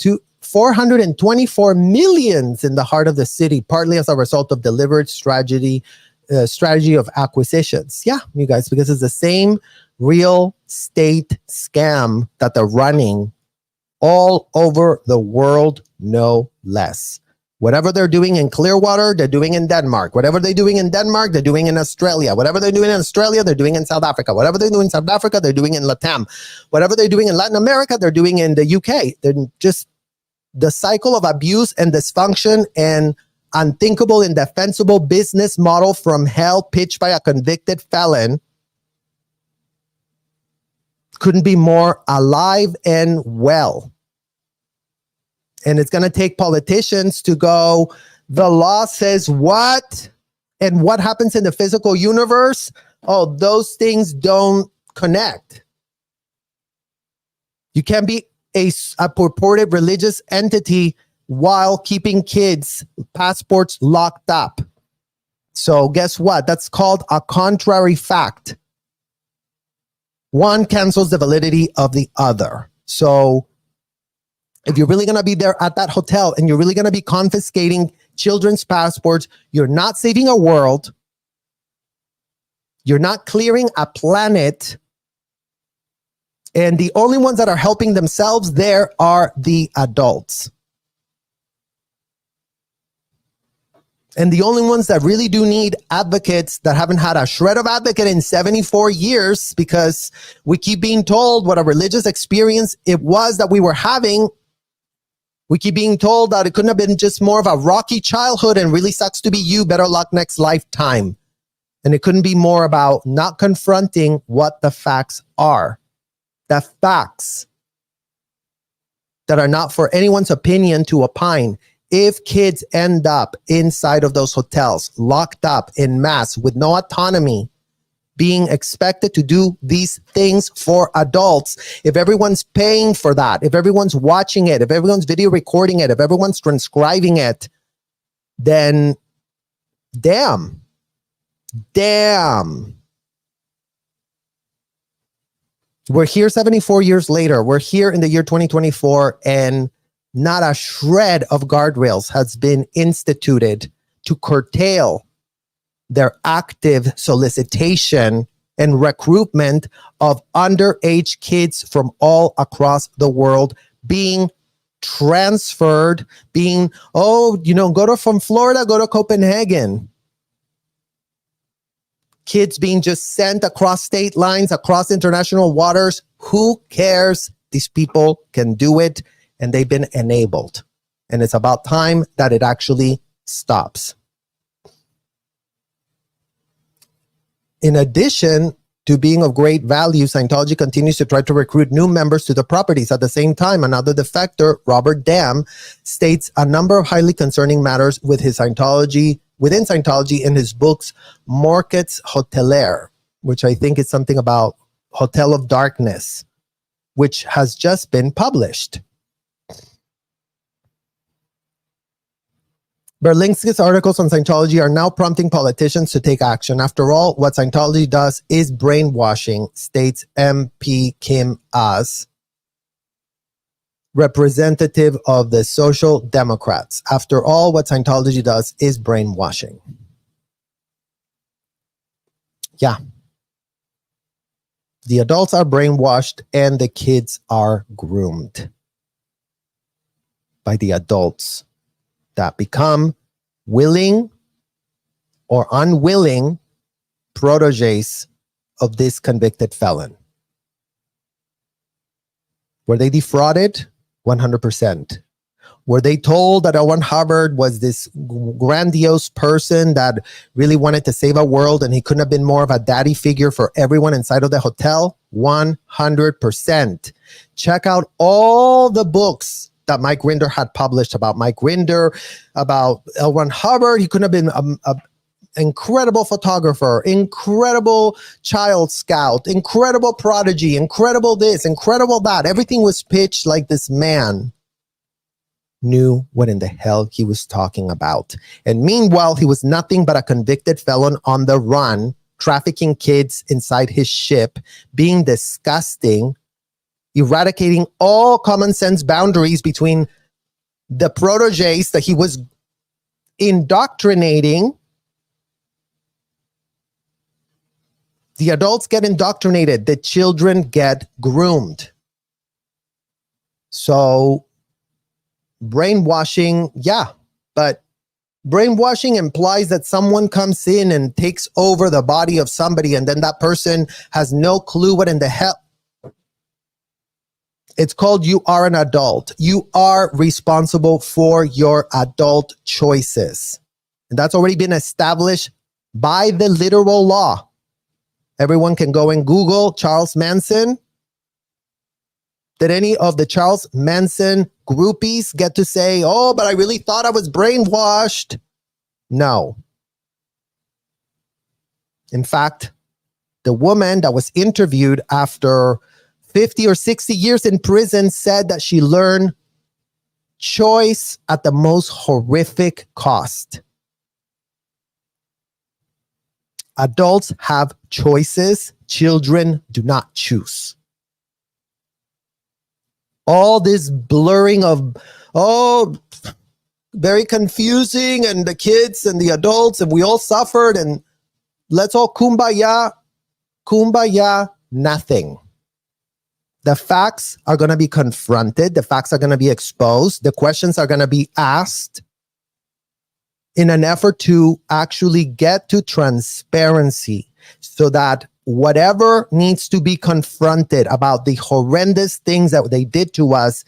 Speaker 1: 424 millions in the heart of the city, partly as a result of deliberate strategy of acquisitions. Yeah, you guys, because it's the same real estate scam that they're running all over the world, no less. Whatever they're doing in Clearwater, they're doing in Denmark. Whatever they're doing in Denmark, they're doing in Australia. Whatever they're doing in Australia, they're doing in South Africa. Whatever they're doing in South Africa, they're doing in LATAM. Whatever they're doing in Latin America, they're doing in the UK. They're just the cycle of abuse and dysfunction and unthinkable, indefensible business model from hell pitched by a convicted felon couldn't be more alive and well. And it's going to take politicians to go, the law says what? And what happens in the physical universe? Oh, those things don't connect. You can't be a purported religious entity while keeping kids' passports locked up. So guess what? That's called a contrary fact. One cancels the validity of the other. So if you're really going to be there at that hotel and you're really going to be confiscating children's passports, you're not saving a world. You're not clearing a planet. And the only ones that are helping themselves there are the adults. And the only ones that really do need advocates that haven't had a shred of advocate in 74 years, because we keep being told what a religious experience it was that we were having. We keep being told that it couldn't have been just more of a rocky childhood and really sucks to be you, better luck next lifetime. And it couldn't be more about not confronting what the facts are. The facts that are not for anyone's opinion to opine. If kids end up inside of those hotels, locked up in mass with no autonomy, being expected to do these things for adults, if everyone's paying for that, if everyone's watching it, if everyone's video recording it, if everyone's transcribing it, then damn. We're here 74 years later. We're here in the year 2024, and not a shred of guardrails has been instituted to curtail their active solicitation and recruitment of underage kids from all across the world being transferred, from Florida, go to Copenhagen. Kids being just sent across state lines, across international waters. Who cares? These people can do it, and they've been enabled. And it's about time that it actually stops. In addition to being of great value, Scientology continues to try to recruit new members to the properties. At the same time, another defector, Robert Dam, states a number of highly concerning matters within Scientology in his books, Markets Hotelier, which I think is something about Hotel of Darkness, which has just been published. Berlinski's articles on Scientology are now prompting politicians to take action. After all, what Scientology does is brainwashing, states MP Kim As, representative of the Social Democrats. After all, what Scientology does is brainwashing. Yeah. The adults are brainwashed and the kids are groomed by the adults that become willing or unwilling proteges of this convicted felon. Were they defrauded? 100%. Were they told that Owen Hubbard was this grandiose person that really wanted to save a world and he couldn't have been more of a daddy figure for everyone inside of the hotel? 100%. Check out all the books that Mike Rinder had published about Mike Rinder, about L. Hubbard. He couldn't have been an incredible photographer, incredible child scout, incredible prodigy, incredible this, incredible that. Everything was pitched like this man knew what in the hell he was talking about. And meanwhile, he was nothing but a convicted felon on the run, trafficking kids inside his ship, being disgusting, eradicating all common sense boundaries between the proteges that he was indoctrinating, the adults get indoctrinated, the children get groomed. So brainwashing, yeah, but brainwashing implies that someone comes in and takes over the body of somebody, and then that person has no clue what in the hell. It's called you are an adult. You are responsible for your adult choices. And that's already been established by the literal law. Everyone can go and Google Charles Manson. Did any of the Charles Manson groupies get to say, oh, but I really thought I was brainwashed? No. In fact, the woman that was interviewed after 50 or 60 years in prison said that she learned choice at the most horrific cost. Adults have choices. Children do not choose. All this blurring of, very confusing, and the kids and the adults, and we all suffered, and let's all kumbaya. Kumbaya, nothing. The facts are going to be confronted. The facts are going to be exposed. The questions are going to be asked in an effort to actually get to transparency so that whatever needs to be confronted about the horrendous things that they did to us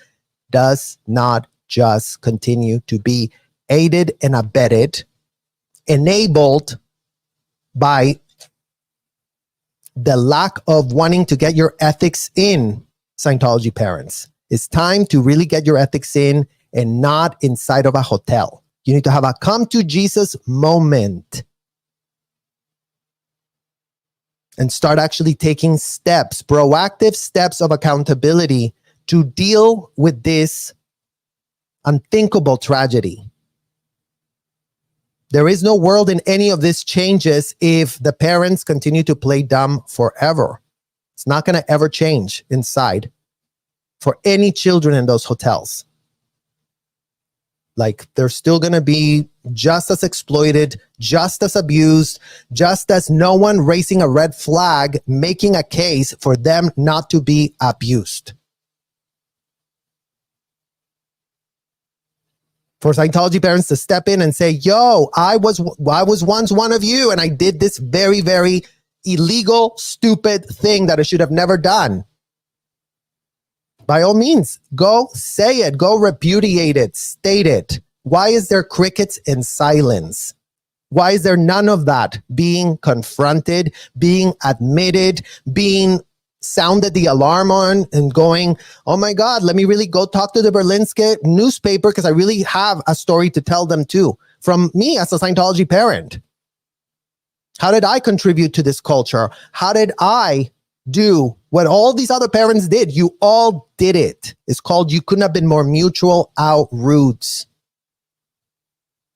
Speaker 1: does not just continue to be aided and abetted, enabled by the lack of wanting to get your ethics in, Scientology parents. It's time to really get your ethics in and not inside of a hotel. You need to have a come to Jesus moment and start actually taking steps, proactive steps of accountability to deal with this unthinkable tragedy. There is no world in any of this changes if the parents continue to play dumb forever. It's not going to ever change inside for any children in those hotels. Like, they're still going to be just as exploited, just as abused, just as no one raising a red flag, making a case for them not to be abused. For Scientology parents to step in and say, yo, I was once one of you, and I did this very, very illegal, stupid thing that I should have never done. By all means, go say it, go repudiate it, state it. Why is there crickets and silence? Why is there none of that being confronted, being admitted, being sounded the alarm on and going, oh my God, let me really go talk to the Berlinske newspaper because I really have a story to tell them too. From me as a Scientology parent. How did I contribute to this culture? How did I do what all these other parents did? You all did it. It's called you couldn't have been more mutual out roots.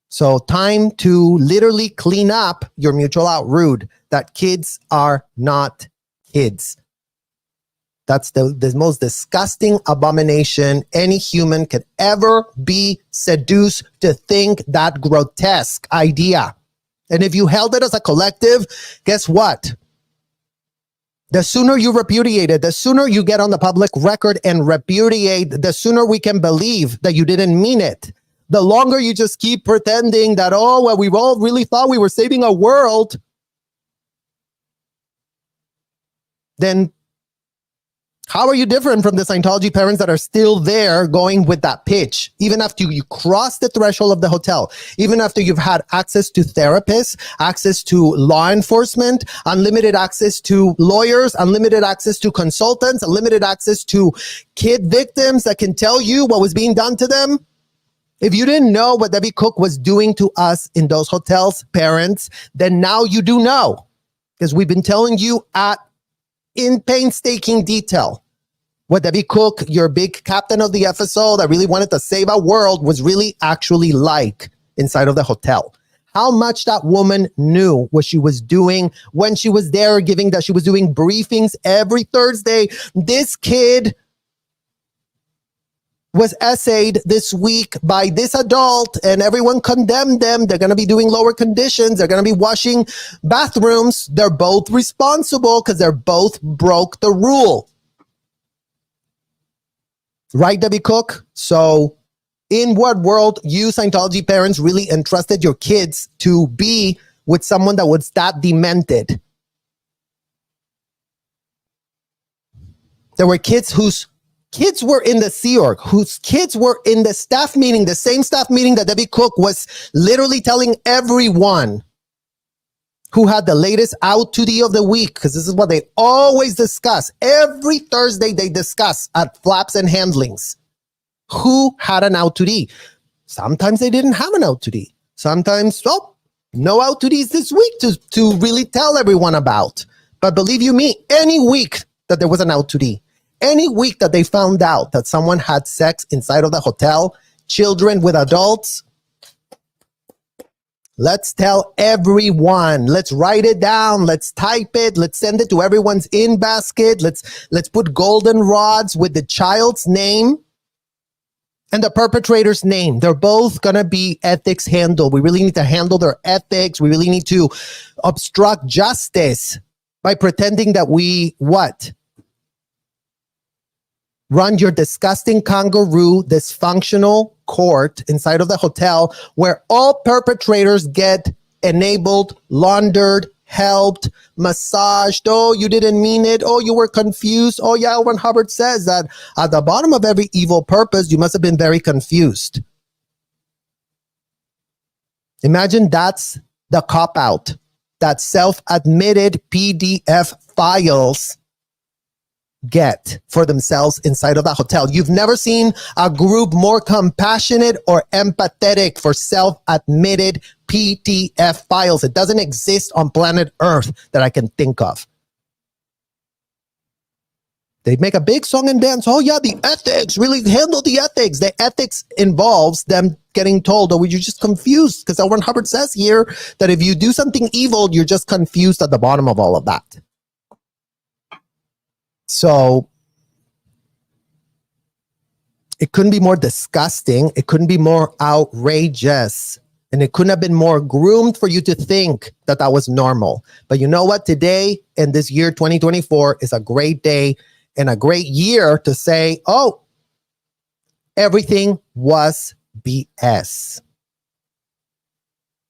Speaker 1: So time to literally clean up your mutual out root that kids are not kids. That's the most disgusting abomination any human could ever be seduced to think that grotesque idea. And if you held it as a collective, guess what? The sooner you repudiate it, the sooner you get on the public record and repudiate, the sooner we can believe that you didn't mean it. The longer you just keep pretending that, oh, well, we all really thought we were saving a world, then how are you different from the Scientology parents that are still there going with that pitch? Even after you cross the threshold of the hotel, even after you've had access to therapists, access to law enforcement, unlimited access to lawyers, unlimited access to consultants, unlimited access to kid victims that can tell you what was being done to them. If you didn't know what Debbie Cook was doing to us in those hotels, parents, then now you do know. Because we've been telling you in painstaking detail what Debbie Cook, your big captain of the FSO that really wanted to save our world, was really actually like inside of the hotel. How much that woman knew what she was doing when she was there she was doing briefings every Thursday. This kid was essayed this week by this adult, and everyone condemned them. They're going to be doing lower conditions. They're going to be washing bathrooms. They're both responsible because they're both broke the rule. Right, Debbie Cook? So in what world you Scientology parents really entrusted your kids to be with someone that was that demented? There were kids whose kids were in the Sea Org, whose kids were in the staff meeting, the same staff meeting that Debbie Cook was literally telling everyone who had the latest out to the of the week, because this is what they always discuss. Every Thursday they discuss at Flaps and Handlings who had an out to D. Sometimes they didn't have an out to D. Sometimes, well, no out to Ds this week to really tell everyone about. But believe you me, any week that there was an out to D, any week that they found out that someone had sex inside of the hotel, children with adults, let's tell everyone. Let's write it down. Let's type it. Let's send it to everyone's in basket. Let's put golden rods with the child's name and the perpetrator's name. They're both going to be ethics handled. We really need to handle their ethics. We really need to obstruct justice by pretending that we, what? Run your disgusting kangaroo dysfunctional court inside of the hotel where all perpetrators get enabled, laundered, helped, massaged. Oh, you didn't mean it. Oh, you were confused. Oh, yeah, L. Ron Hubbard says that at the bottom of every evil purpose, you must have been very confused. Imagine that's the cop-out that self-admitted PDF files get for themselves inside of that hotel. You've never seen a group more compassionate or empathetic for self-admitted PDF files. It doesn't exist on planet Earth that I can think of. They make a big song and dance. Oh yeah, the ethics, really handle the ethics. The ethics involves them getting told, oh, you're just confused. Because L. Ron Hubbard says here that if you do something evil, you're just confused at the bottom of all of that. So it couldn't be more disgusting. It couldn't be more outrageous. And it couldn't have been more groomed for you to think that that was normal. But you know what? Today and this year, 2024, is a great day and a great year to say, oh, everything was BS.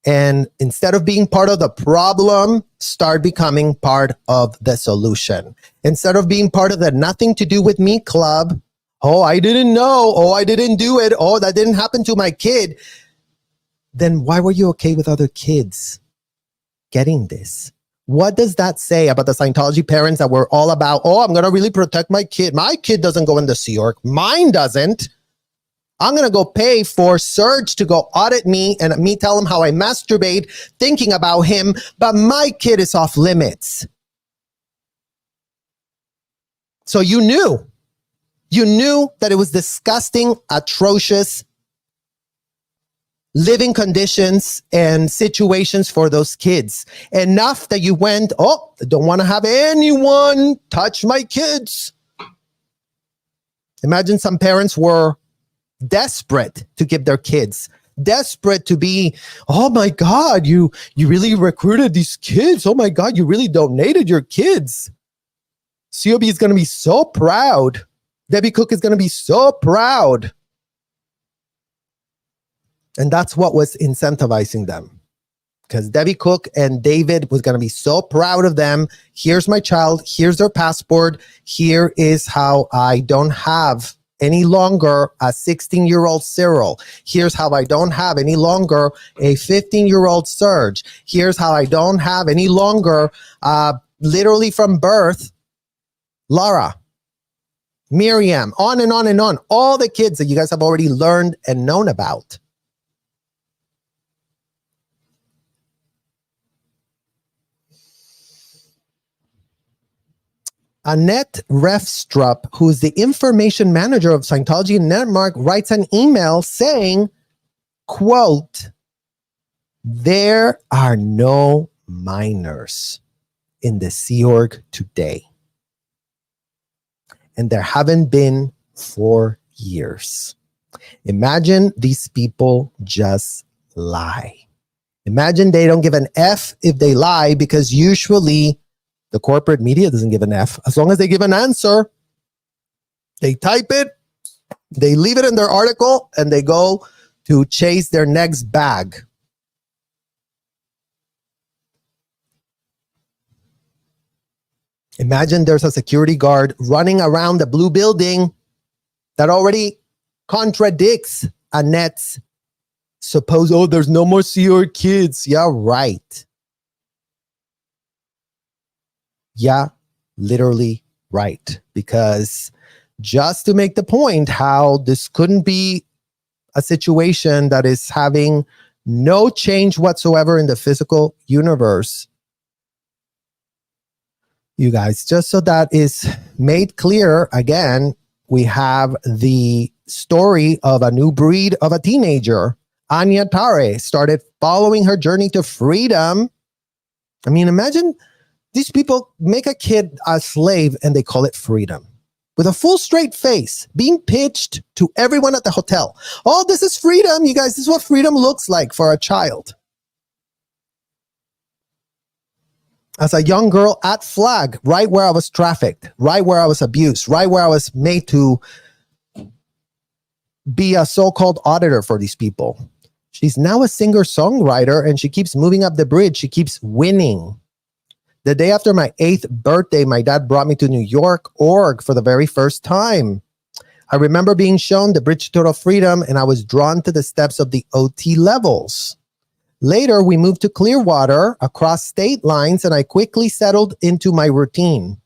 Speaker 1: And instead of being part of the problem, start becoming part of the solution. Instead of being part of the nothing to do with me club, oh, I didn't know, oh, I didn't do it, oh, that didn't happen to my kid, then why were you okay with other kids getting this? What does that say about the Scientology parents that were all about, oh, I'm going to really protect my kid. My kid doesn't go in the Sea Org. Mine doesn't. I'm going to go pay for Serge to go audit me and me tell him how I masturbate thinking about him, but my kid is off limits. So you knew that it was disgusting, atrocious living conditions and situations for those kids. Enough that you went, oh, I don't want to have anyone touch my kids. Imagine some parents were desperate to give their kids, desperate to be, oh my God, you really recruited these kids. Oh my God, you really donated your kids. COB is going to be so proud. Debbie Cook is going to be so proud. And that's what was incentivizing them. Because Debbie Cook and David was going to be so proud of them. Here's my child. Here's their passport. Here is how I don't have any longer a 16-year-old Cyril. Here's how I don't have any longer a 15-year-old Serge. Here's how I don't have any longer, literally from birth, Laura, Miriam, on and on and on. All the kids that you guys have already learned and known about. Annette Refstrup, who's the information manager of Scientology in Denmark, writes an email saying, quote, there are no minors in the Sea Org today. And there haven't been for years. Imagine these people just lie. Imagine they don't give an F if they lie, because usually the corporate media doesn't give an F. As long as they give an answer, they type it, they leave it in their article, and they go to chase their next bag. Imagine there's a security guard running around the blue building that already contradicts Annette's supposed, oh, there's no more CR kids. Yeah, right. Yeah, literally right. Because just to make the point how this couldn't be a situation that is having no change whatsoever in the physical universe, you guys, just so that is made clear, again, we have the story of a new breed of a teenager. Anya Tare started following her journey to freedom. I mean, imagine these people make a kid a slave and they call it freedom. With a full straight face, being pitched to everyone at the hotel. Oh, this is freedom, you guys. This is what freedom looks like for a child. As a young girl at Flag, right where I was trafficked, right where I was abused, right where I was made to be a so-called auditor for these people. She's now a singer-songwriter, and she keeps moving up the bridge. She keeps winning. The day after my 8th birthday, my dad brought me to New York org for the very first time. I remember being shown the Bridge to Total Freedom, and I was drawn to the steps of the OT levels. Later, we moved to Clearwater across state lines, and I quickly settled into my routine.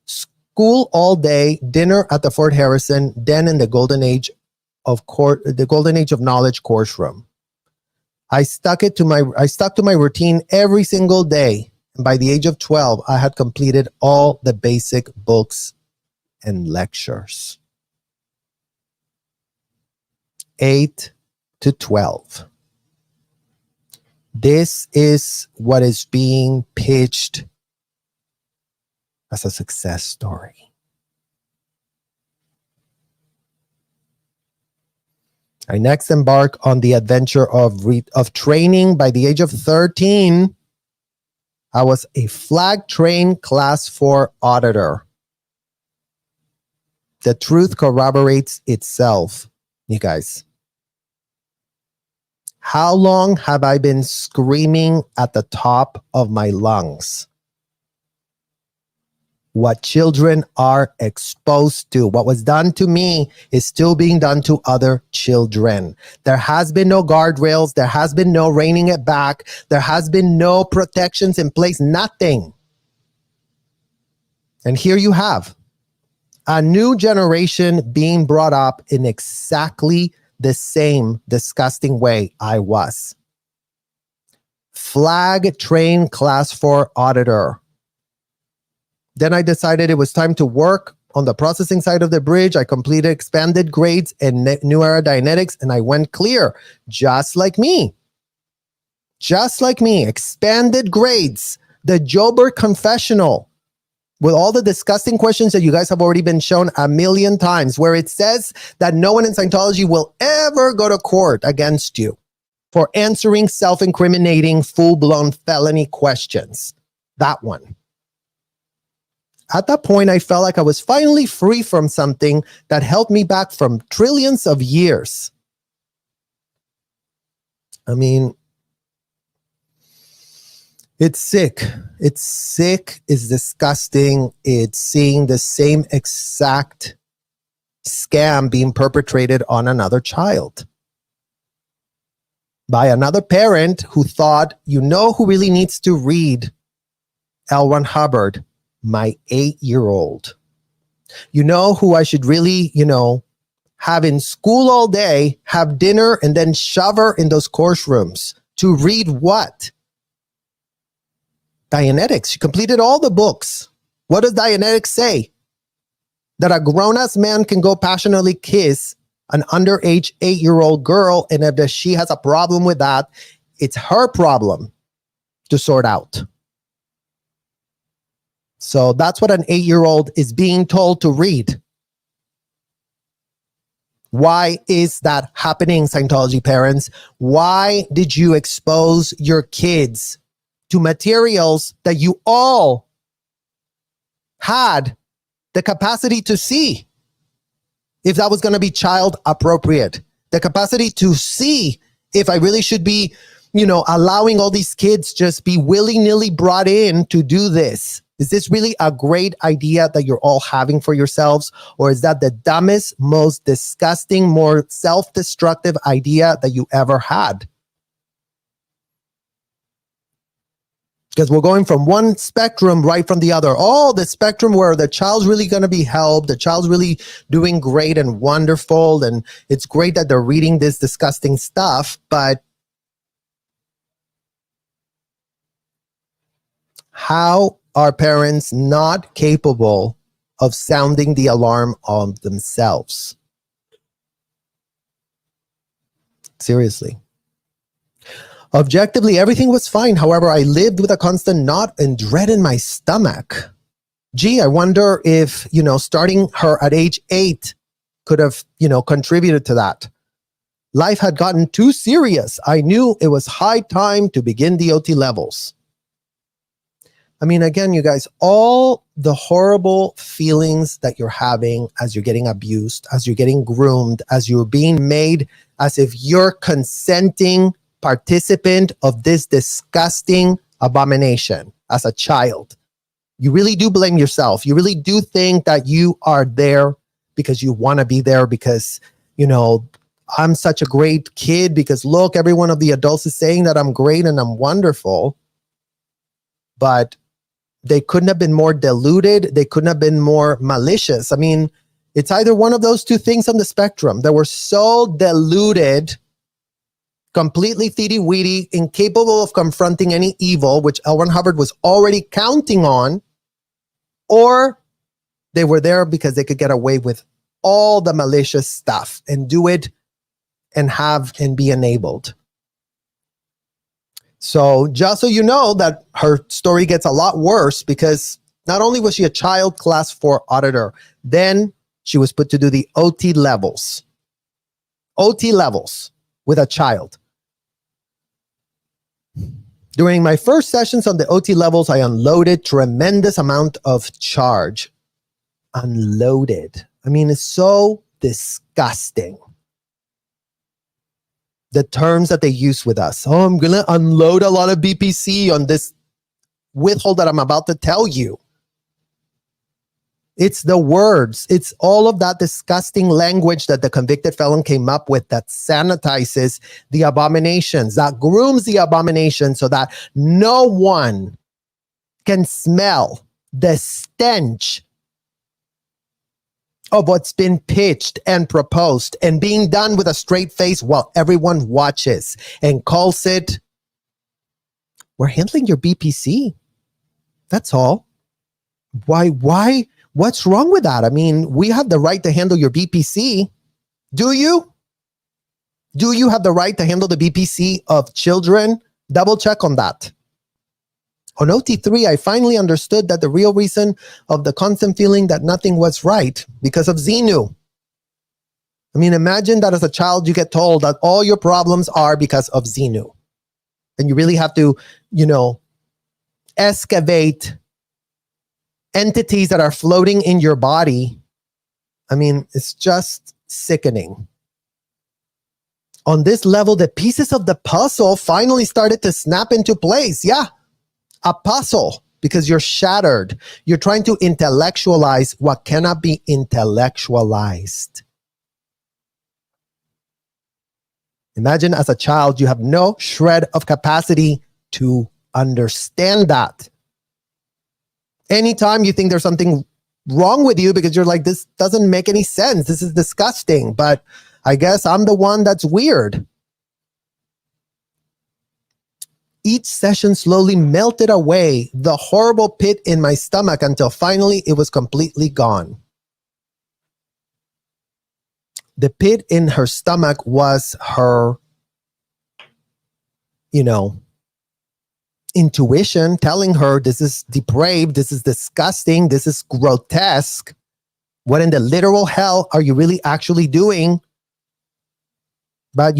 Speaker 1: School all day, dinner at the Fort Harrison, then in the Golden Age of Knowledge course room. I stuck to my routine every single day. And by the age of 12, I had completed all the basic books and lectures. 8 to 12. This is what is being pitched as a success story. I next embark on the adventure of training. By the age of 13, I was a flag trained class 4 auditor. The truth corroborates itself, you guys. How long have I been screaming at the top of my lungs? What children are exposed to. What was done to me is still being done to other children. There has been no guardrails. There has been no reining it back. There has been no protections in place. Nothing. And here you have a new generation being brought up in exactly the same disgusting way I was. Flag trained class 4 auditor. Then I decided it was time to work on the processing side of the bridge. I completed expanded grades and new era Dianetics, and I went clear, just like me. Just like me, expanded grades, the Joburg confessional, with all the disgusting questions that you guys have already been shown a million times, where it says that no one in Scientology will ever go to court against you for answering self-incriminating, full-blown felony questions. That one. At that point, I felt like I was finally free from something that held me back from trillions of years. I mean, it's sick. It's sick. It's disgusting. It's seeing the same exact scam being perpetrated on another child by another parent who thought, you know who really needs to read L. Ron Hubbard? My 8-year-old. You know who I should really, have in school all day, have dinner, and then shove her in those course rooms to read what? Dianetics. She completed all the books. What does Dianetics say? That a grown-ass man can go passionately kiss an underage 8-year-old girl, and if she has a problem with that, it's her problem to sort out. So that's what an 8-year-old is being told to read. Why is that happening, Scientology parents? Why did you expose your kids to materials that you all had the capacity to see? If that was going to be child appropriate, the capacity to see if I really should be, allowing all these kids just be willy-nilly brought in to do this. Is this really a great idea that you're all having for yourselves? Or is that the dumbest, most disgusting, more self-destructive idea that you ever had? Because we're going from one spectrum right from the other. Oh, the spectrum where the child's really going to be helped. The child's really doing great and wonderful. And it's great that they're reading this disgusting stuff. But how are parents not capable of sounding the alarm on themselves? Seriously. Objectively, everything was fine. However, I lived with a constant knot and dread in my stomach. Gee, I wonder if, starting her at age 8 could have, contributed to that. Life had gotten too serious. I knew it was high time to begin the OT levels. I mean, again, you guys, all the horrible feelings that you're having as you're getting abused, as you're getting groomed, as you're being made as if you're consenting participant of this disgusting abomination as a child. You really do blame yourself. You really do think that you are there because you want to be there because, I'm such a great kid because look, every one of the adults is saying that I'm great and I'm wonderful. But they couldn't have been more deluded. They couldn't have been more malicious. I mean, it's either one of those two things on the spectrum that were so deluded, completely thiety-weedy, incapable of confronting any evil, which L. Ron Hubbard was already counting on, or they were there because they could get away with all the malicious stuff and do it and be enabled. So just so you know that her story gets a lot worse because not only was she a child class 4 auditor, then she was put to do the OT levels. OT levels with a child. During my first sessions on the OT levels, I unloaded tremendous amount of charge. Unloaded. I mean, it's so disgusting. The terms that they use with us. Oh, I'm going to unload a lot of BPC on this withhold that I'm about to tell you. It's the words. It's all of that disgusting language that the convicted felon came up with that sanitizes the abominations, that grooms the abomination so that no one can smell the stench of what's been pitched and proposed and being done with a straight face while everyone watches and calls it, we're handling your BPC. That's all. Why? What's wrong with that? I mean, we have the right to handle your BPC. Do you? Do you have the right to handle the BPC of children? Double check on that. On OT3, I finally understood that the real reason of the constant feeling that nothing was right because of Xenu. I mean, imagine that as a child, you get told that all your problems are because of Xenu. And you really have to, excavate entities that are floating in your body. I mean, it's just sickening. On this level, the pieces of the puzzle finally started to snap into place. Yeah, a puzzle, because you're shattered. You're trying to intellectualize what cannot be intellectualized. Imagine as a child, you have no shred of capacity to understand that. Anytime you think there's something wrong with you because you're like, this doesn't make any sense. This is disgusting, but I guess I'm the one that's weird. Each session slowly melted away the horrible pit in my stomach until finally it was completely gone. The pit in her stomach was her, intuition telling her this is depraved, this is disgusting, this is grotesque. What in the literal hell are you really actually doing But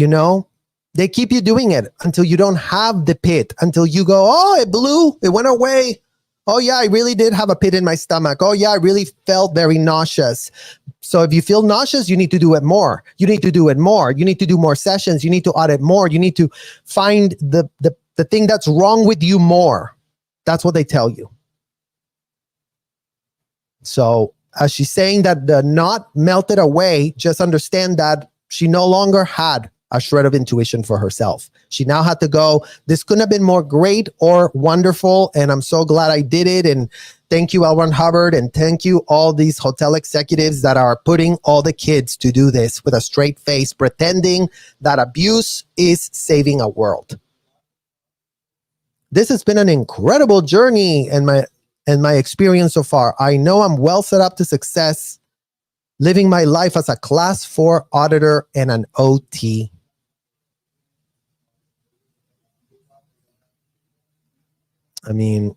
Speaker 1: they keep you doing it until you don't have the pit, until you go, oh, it blew, it went away. Oh yeah, I really did have a pit in my stomach. Oh yeah, I really felt very nauseous. So if you feel nauseous, you need to do it more. You need to do it more. You need to do more sessions. You need to audit more. You need to find the thing that's wrong with you more. That's what they tell you. So as she's saying that the knot melted away, just understand that she no longer had a shred of intuition for herself. She now had to go, this couldn't have been more great or wonderful, and I'm so glad I did it. And thank you, L. Ron Hubbard, and thank you all these hotel executives that are putting all the kids to do this with a straight face, pretending that abuse is saving a world. This has been an incredible journey in my experience so far. I know I'm well set up to success, living my life as a class 4 auditor and an OT. I mean,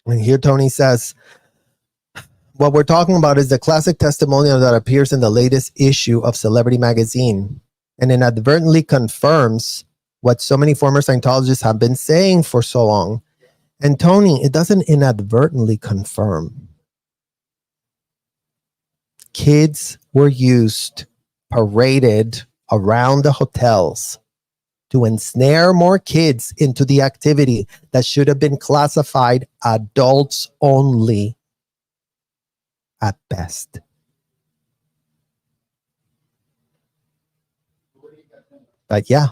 Speaker 1: and here Tony says, what we're talking about is the classic testimonial that appears in the latest issue of Celebrity Magazine and inadvertently confirms what so many former Scientologists have been saying for so long. And Tony, it doesn't inadvertently confirm. Kids were used, paraded around the hotels to ensnare more kids into the activity that should have been classified adults only at best. But yeah,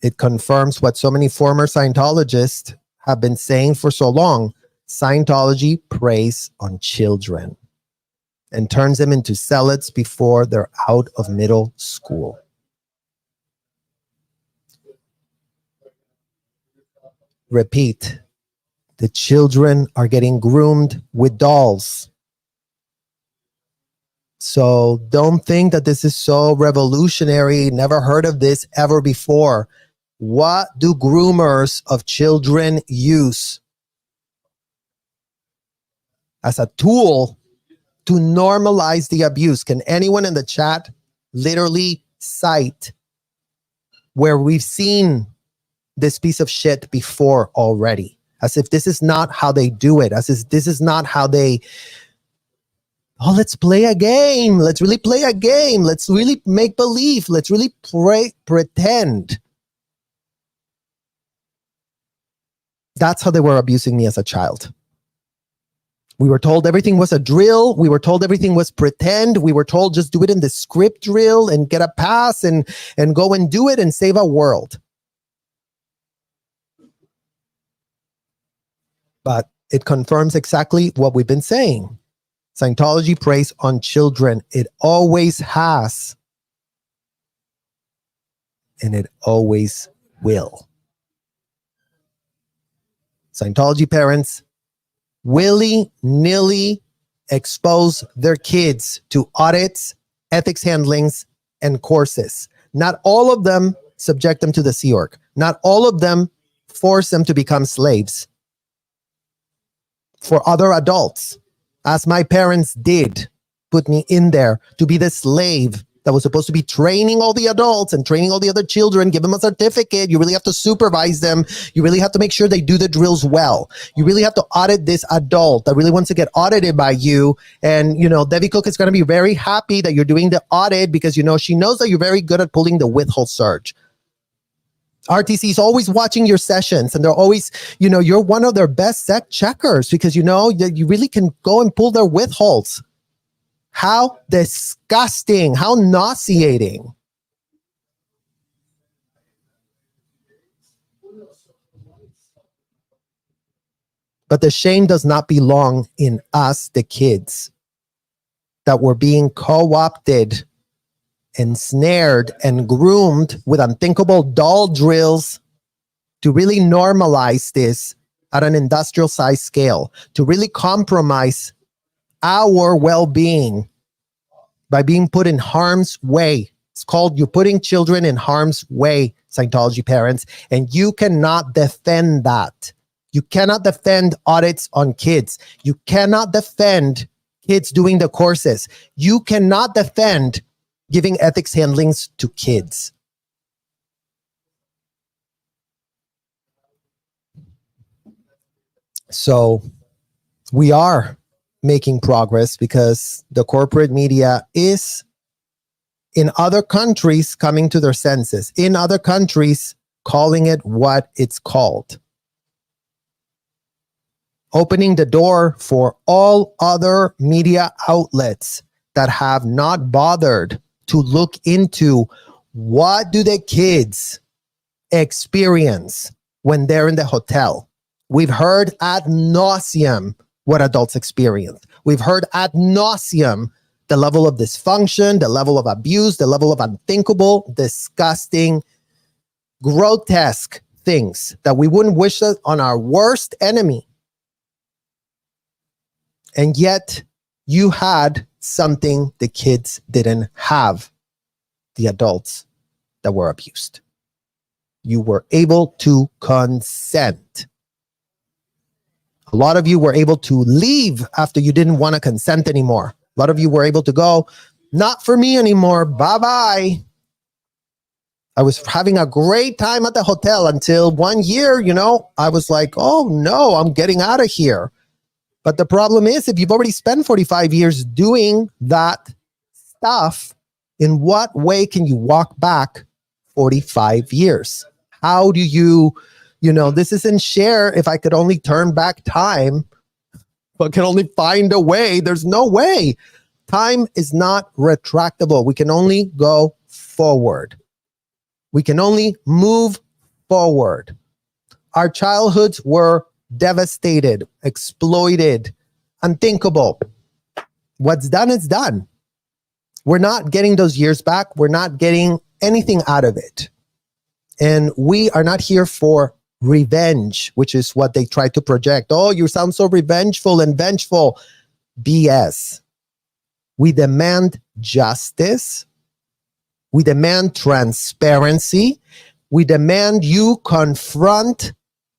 Speaker 1: it confirms what so many former Scientologists have been saying for so long. Scientology preys on children and turns them into zealots before they're out of middle school. Repeat, the children are getting groomed with dolls. So don't think that this is so revolutionary. Never heard of this ever before. What do groomers of children use as a tool to normalize the abuse? Can anyone in the chat literally cite where we've seen this piece of shit before already? As if this is not how they do it. As if this is not how they, oh, let's play a game. Let's really play a game. Let's really make believe. Let's really pretend. That's how they were abusing me as a child. We were told everything was a drill. We were told everything was pretend. We were told just do it in the script drill and get a pass and go and do it and save a world. But it confirms exactly what we've been saying. Scientology preys on children. It always has. And it always will. Scientology parents willy-nilly expose their kids to audits, ethics handlings, and courses. Not all of them subject them to the Sea Org. Not all of them force them to become slaves for other adults, as my parents did put me in there to be the slave that was supposed to be training all the adults and training all the other children, give them a certificate. You really have to supervise them. You really have to make sure they do the drills well. You really have to audit this adult that really wants to get audited by you. And, Debbie Cook is going to be very happy that you're doing the audit because, she knows that you're very good at pulling the withhold surge. RTC is always watching your sessions and they're always, you're one of their best sec checkers because, you really can go and pull their withholds. How disgusting, how nauseating. But the shame does not belong in us, the kids, that were being co-opted, ensnared, and groomed with unthinkable doll drills to really normalize this at an industrial size scale, to really compromise our well-being by being put in harm's way It's called you're putting children in harm's way, Scientology parents, and you cannot defend that. You cannot defend audits on kids. You cannot defend kids doing the courses. You cannot defend giving ethics handlings to kids. So we are making progress because the corporate media is in other countries coming to their senses, in other countries calling it what it's called. Opening the door for all other media outlets that have not bothered to look into what do the kids experience when they're in the hotel. We've heard ad nauseum what adults experience. We've heard ad nauseum the level of dysfunction, the level of abuse, the level of unthinkable, disgusting, grotesque things that we wouldn't wish on our worst enemy. And yet you had something the kids didn't have, the adults that were abused. You were able to consent. A lot of you were able to leave after you didn't want to consent anymore. A lot of you were able to go, not for me anymore, bye-bye. I was having a great time at the hotel until 1 year, I was like, oh no, I'm getting out of here. But the problem is, if you've already spent 45 years doing that stuff, in what way can you walk back 45 years? How do you, this isn't share if I could only turn back time, but can only find a way. There's no way. Time is not retractable. We can only go forward. We can only move forward. Our childhoods were devastated, exploited, unthinkable. What's done is done. We're not getting those years back. We're not getting anything out of it. And we are not here for revenge, which is what they try to project. Oh, you sound so revengeful and vengeful. BS. We demand justice. We demand transparency. We demand you confront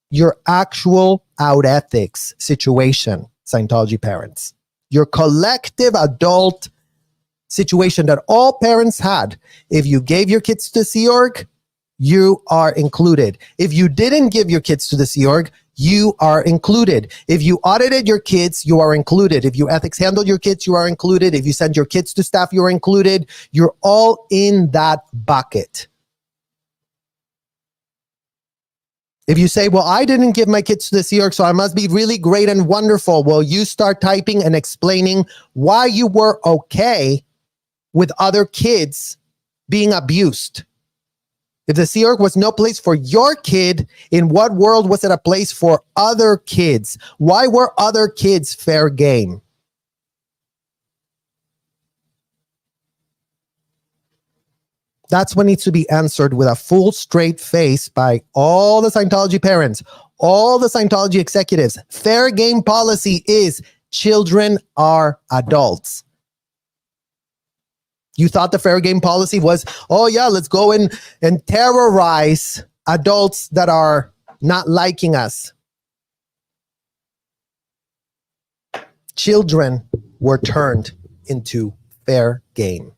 Speaker 1: your actual out ethics situation, Scientology parents. Your collective adult situation that all parents had. If you gave your kids to Sea Org, you are included. If you didn't give your kids to the Sea Org, you are included. If you audited your kids, you are included. If you ethics handled your kids, you are included. If you send your kids to staff, you're included. You're all in that bucket. If you say, well, I didn't give my kids to the Sea Org, so I must be really great and wonderful. Well, you start typing and explaining why you were okay with other kids being abused. If the Sea Org was no place for your kid, in what world was it a place for other kids? Why were other kids fair game? That's what needs to be answered with a full straight face by all the Scientology parents, all the Scientology executives. Fair game policy is children are adults. You thought the fair game policy was, oh yeah, let's go in and terrorize adults that are not liking us. Children were turned into fair game.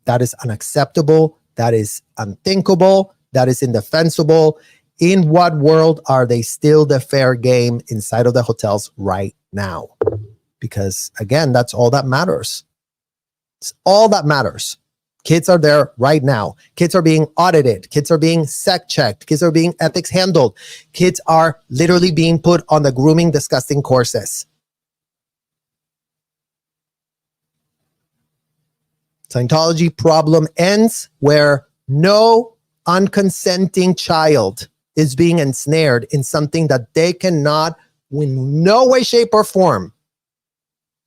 Speaker 1: That is unacceptable. That is unthinkable. That is indefensible. In what world are they still the fair game inside of the hotels right now? Because again, that's all that matters. It's all that matters. Kids are there right now. Kids are being audited. Kids are being sec checked. Kids are being ethics handled. Kids are literally being put on the grooming, disgusting courses. Scientology problem ends where no unconsenting child is being ensnared in something that they cannot, in no way, shape, or form,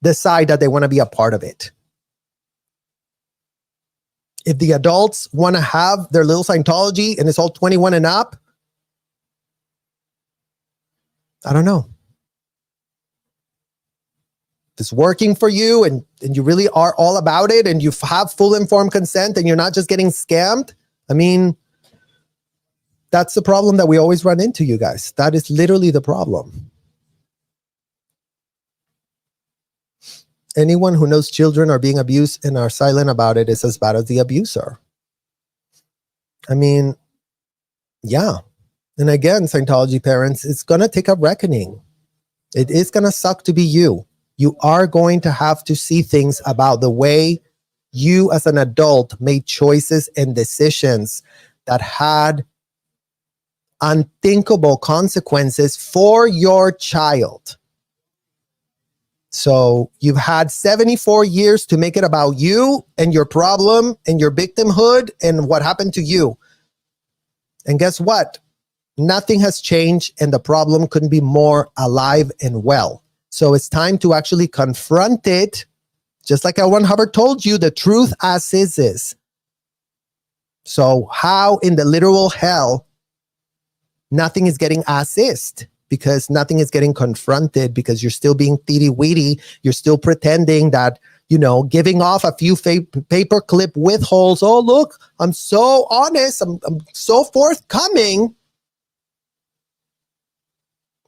Speaker 1: decide that they want to be a part of it. If the adults want to have their little Scientology and it's all 21 and up, I don't know. it's working for you and you really are all about it and you have full informed consent and you're not just getting scammed, I mean, that's the problem that we always run into, you guys. That is literally the problem. Anyone who knows children are being abused and are silent about it is as bad as the abuser. I mean, yeah. And again, Scientology parents, it's going to take a reckoning. It is going to suck to be you. You are going to have to see things about the way you as an adult made choices and decisions that had unthinkable consequences for your child. So you've had 74 years to make it about you and your problem and your victimhood and what happened to you. And guess what? Nothing has changed and the problem couldn't be more alive and well. So it's time to actually confront it. Just like L. Ron Hubbard told you, the truth as is. So how in the literal hell nothing is getting assist? Because nothing is getting confronted, because you're still being teety-weety. You're still pretending that, giving off a few paperclip withholds. Oh, look, I'm so honest. I'm so forthcoming.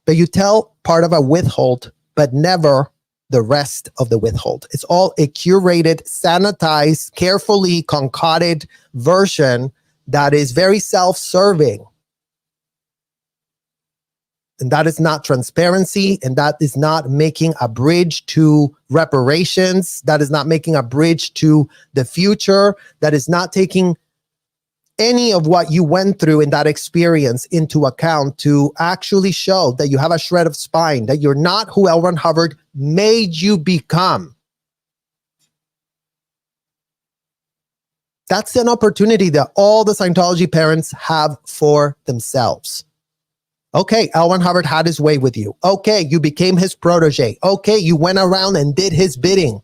Speaker 1: But you tell part of a withhold, but never the rest of the withhold. It's all a curated, sanitized, carefully concocted version that is very self-serving. And that is not transparency, and that is not making a bridge to reparations. That is not making a bridge to the future. That is not taking any of what you went through in that experience into account to actually show that you have a shred of spine, that you're not who L. Ron Hubbard made you become. That's an opportunity that all the Scientology parents have for themselves. Okay, L. Ron Hubbard had his way with you. Okay, you became his protege. Okay, you went around and did his bidding.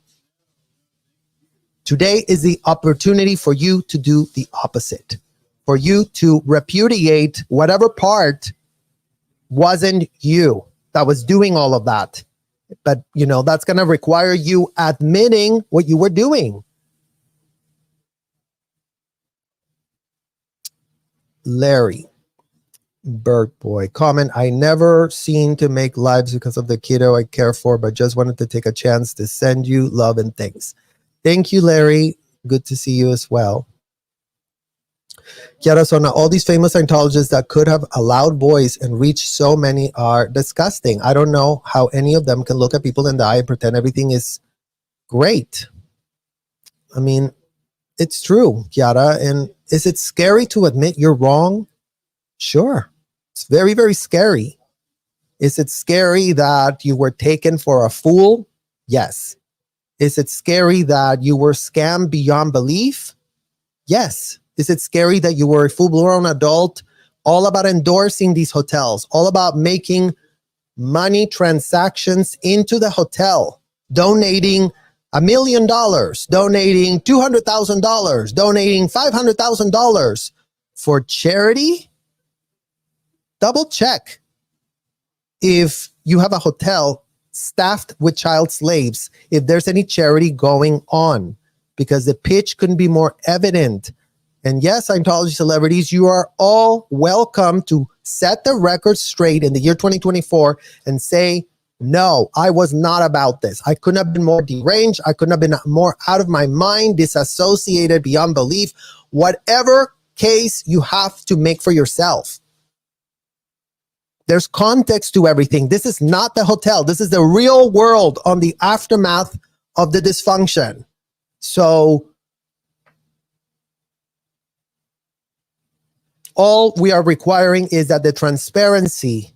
Speaker 1: Today is the opportunity for you to do the opposite, for you to repudiate whatever part wasn't you that was doing all of that. But, that's going to require you admitting what you were doing. Larry. Bird Boy comment: I never seem to make lives because of the kiddo I care for, but just wanted to take a chance to send you love and thanks. Thank you, Larry. Good to see you as well. Kiara Sona, all these famous Scientologists that could have a loud voice and reached so many are disgusting. I don't know how any of them can look at people in the eye and pretend everything is great. I mean, it's true, Kiara. And is it scary to admit you're wrong? Sure. It's very, very scary. Is it scary that you were taken for a fool? Yes. Is it scary that you were scammed beyond belief? Yes. Is it scary that you were a full-blown adult, all about endorsing these hotels, all about making money transactions into the hotel, donating $1 million, donating $200,000, donating $500,000 for charity? Double check if you have a hotel staffed with child slaves, if there's any charity going on, because the pitch couldn't be more evident. And yes, Scientology celebrities, you are all welcome to set the record straight in the year 2024 and say, no, I was not about this. I couldn't have been more deranged. I couldn't have been more out of my mind, disassociated beyond belief. Whatever case you have to make for yourself. There's context to everything. This is not the hotel. This is the real world on the aftermath of the dysfunction. So all we are requiring is that the transparency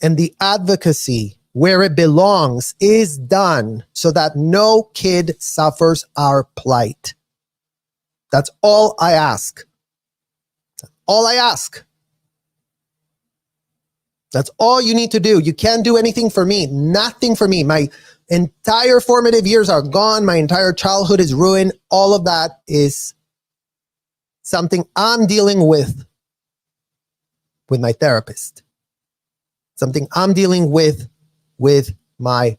Speaker 1: and the advocacy where it belongs is done so that no kid suffers our plight. That's all I ask. All I ask. That's all you need to do. You can't do anything for me, nothing for me. My entire formative years are gone. My entire childhood is ruined. All of that is something I'm dealing with my therapist. Something I'm dealing with my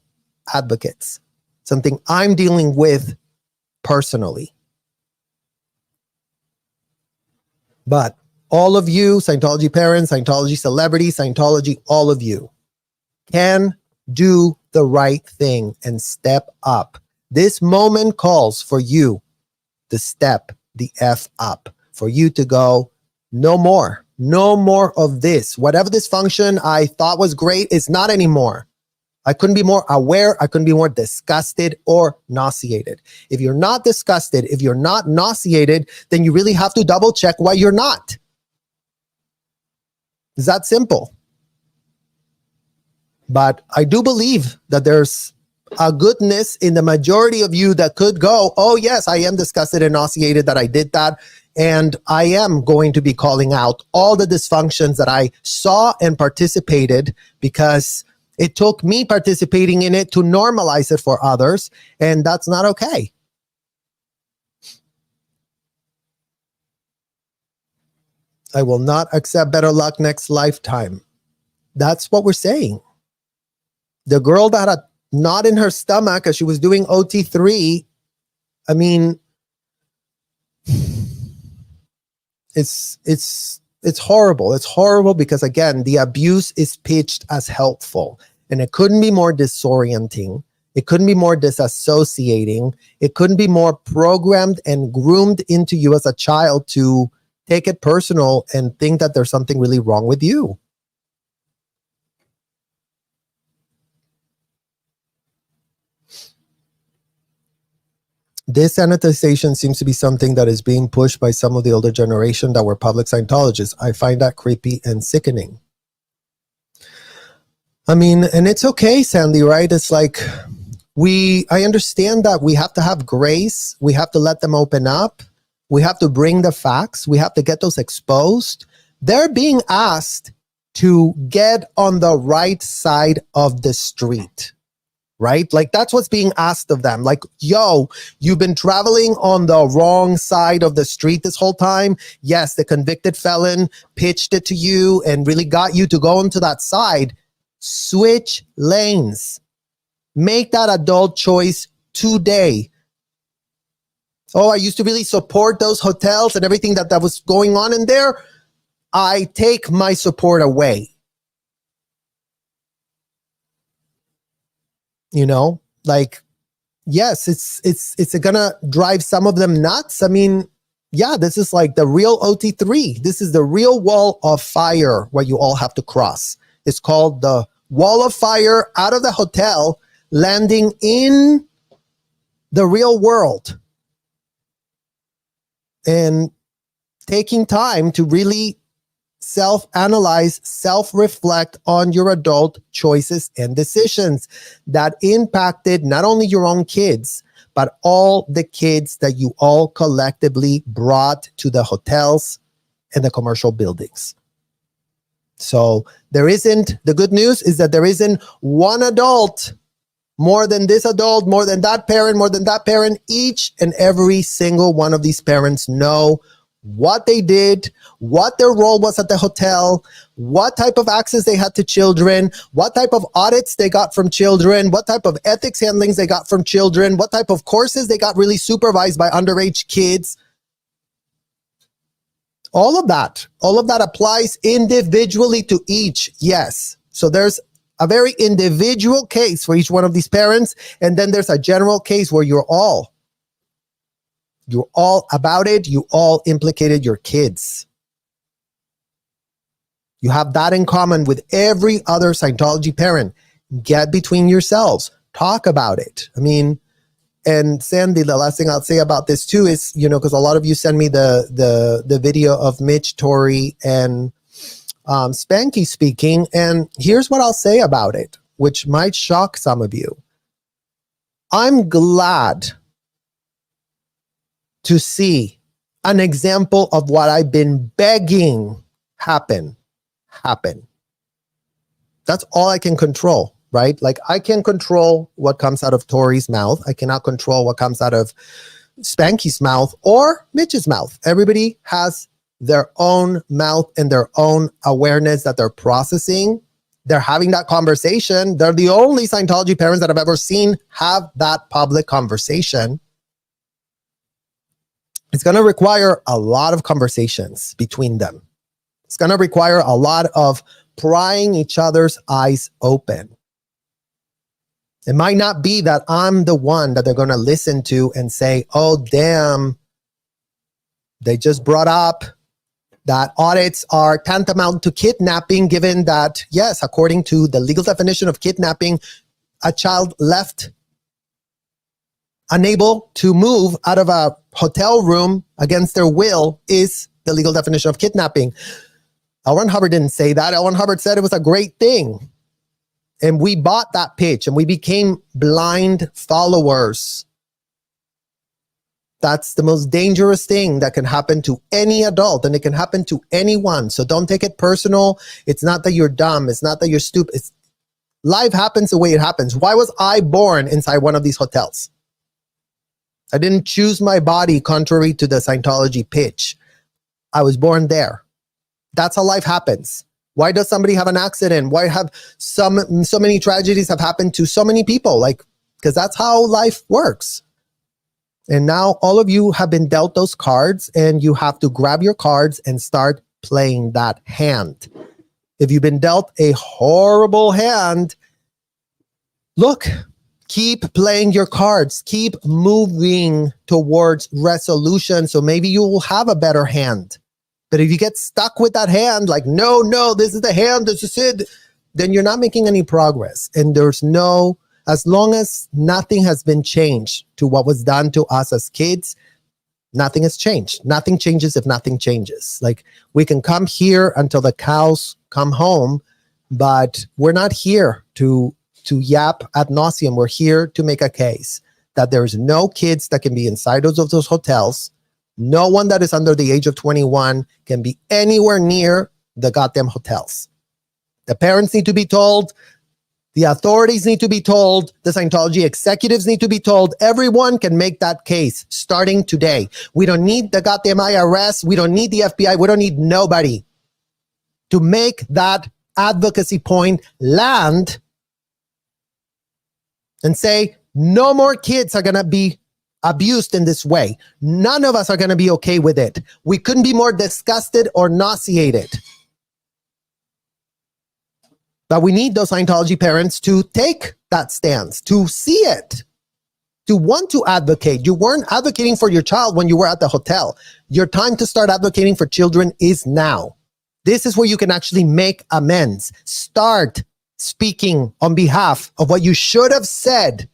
Speaker 1: advocates, something I'm dealing with personally. But all of you, Scientology parents, Scientology celebrities, Scientology, all of you can do the right thing and step up. This moment calls for you to step the F up, for you to go, no more of this. Whatever dysfunction I thought was great is not anymore. I couldn't be more aware. I couldn't be more disgusted or nauseated. If you're not disgusted, if you're not nauseated, then you really have to double check why you're not. It's that simple. But I do believe that there's a goodness in the majority of you that could go, oh yes, I am disgusted and nauseated that I did that. And I am going to be calling out all the dysfunctions that I saw and participated, because it took me participating in it to normalize it for others. And that's not okay. I will not accept better luck next lifetime. That's what we're saying. The girl that had a knot in her stomach as she was doing OT3, I mean, it's horrible. It's horrible because, again, the abuse is pitched as helpful, and it couldn't be more disorienting. It couldn't be more disassociating. It couldn't be more programmed and groomed into you as a child to take it personal and think that there's something really wrong with you. This sanitization seems to be something that is being pushed by some of the older generation that were public Scientologists. I find that creepy and sickening. I mean, and it's okay, Sandy, right? It's like, I understand that we have to have grace. We have to let them open up. We have to bring the facts. We have to get those exposed. They're being asked to get on the right side of the street. Right? Like, that's what's being asked of them. Like, yo, you've been traveling on the wrong side of the street this whole time. Yes, the convicted felon pitched it to you and really got you to go onto that side. Switch lanes. Make that adult choice today. Oh, I used to really support those hotels and everything that was going on in there. I take my support away. You know, like, yes, it's gonna drive some of them nuts. I mean, yeah, this is like the real OT3. This is the real wall of fire where you all have to cross. It's called the wall of fire out of the hotel, landing in the real world and taking time to really self-analyze, self-reflect on your adult choices and decisions that impacted not only your own kids, but all the kids that you all collectively brought to the hotels and the commercial buildings. So the good news is that there isn't one adult more than this adult, more than that parent, more than that parent. Each and every single one of these parents know what they did, what their role was at the hotel, what type of access they had to children, what type of audits they got from children, what type of ethics handlings they got from children, what type of courses they got really supervised by underage kids. All of that applies individually to each, yes. So there's a very individual case for each one of these parents, and then there's a general case where you're all about it. You all implicated your kids. You have that in common with every other Scientology parent. Get between yourselves. Talk about it. I mean, and Sandy, the last thing I'll say about this too is, because a lot of you send me the video of Mitch, Tori, and Spanky speaking. And here's what I'll say about it, which might shock some of you. I'm glad to see an example of what I've been begging happen. That's all I can control, right? Like, I can control what comes out of Tori's mouth. I cannot control what comes out of Spanky's mouth or Mitch's mouth. Everybody has their own mouth and their own awareness that they're processing. they're having that conversation. They're the only Scientology parents that I've ever seen have that public conversation. It's going to require a lot of conversations between them. It's going to require a lot of prying each other's eyes open. It might not be that I'm the one that they're going to listen to and say, oh, damn, they just brought up that audits are tantamount to kidnapping, given that, yes, according to the legal definition of kidnapping, a child left unable to move out of a hotel room against their will is the legal definition of kidnapping. L. Ron Hubbard didn't say that. L. Ron Hubbard said it was a great thing. And we bought that pitch and we became blind followers. That's the most dangerous thing that can happen to any adult, and it can happen to anyone. So don't take it personal. It's not that you're dumb. It's not that you're stupid. Life happens the way it happens. Why was I born inside one of these hotels? I didn't choose my body contrary to the Scientology pitch. I was born there. That's how life happens. Why does somebody have an accident? Why have so many tragedies have happened to so many people? Because that's how life works. And now all of you have been dealt those cards, and you have to grab your cards and start playing that hand. If you've been dealt a horrible hand, look, keep playing your cards. Keep moving towards resolution, so maybe you will have a better hand. But if you get stuck with that hand, like, no, this is the hand, this is it, then you're not making any progress. And as long as nothing has been changed to what was done to us as kids, nothing has changed. Nothing changes if nothing changes. Like, we can come here until the cows come home, but we're not here to yap ad nauseum. We're here to make a case that there's no kids that can be inside of those hotels. No one that is under the age of 21 can be anywhere near the goddamn hotels. The parents need to be told. The authorities need to be told. The Scientology executives need to be told. Everyone can make that case starting today. We don't need the goddamn IRS. We don't need the FBI. We don't need nobody to make that advocacy point land and say, no more kids are going to be abused in this way. None of us are going to be okay with it. We couldn't be more disgusted or nauseated. But we need those Scientology parents to take that stance, to see it, to want to advocate. You weren't advocating for your child when you were at the hotel. Your time to start advocating for children is now. This is where you can actually make amends. Start speaking on behalf of what you should have said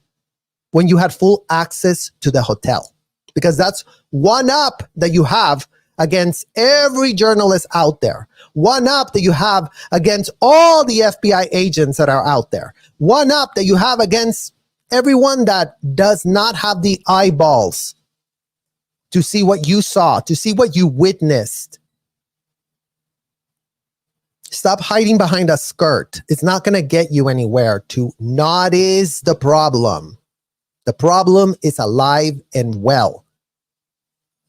Speaker 1: when you had full access to the hotel. Because that's one up that you have against every journalist out there. One up that you have against all the FBI agents that are out there. One up that you have against everyone that does not have the eyeballs to see what you saw, to see what you witnessed. Stop hiding behind a skirt. It's not going to get you anywhere. Not is the problem. The problem is alive and well.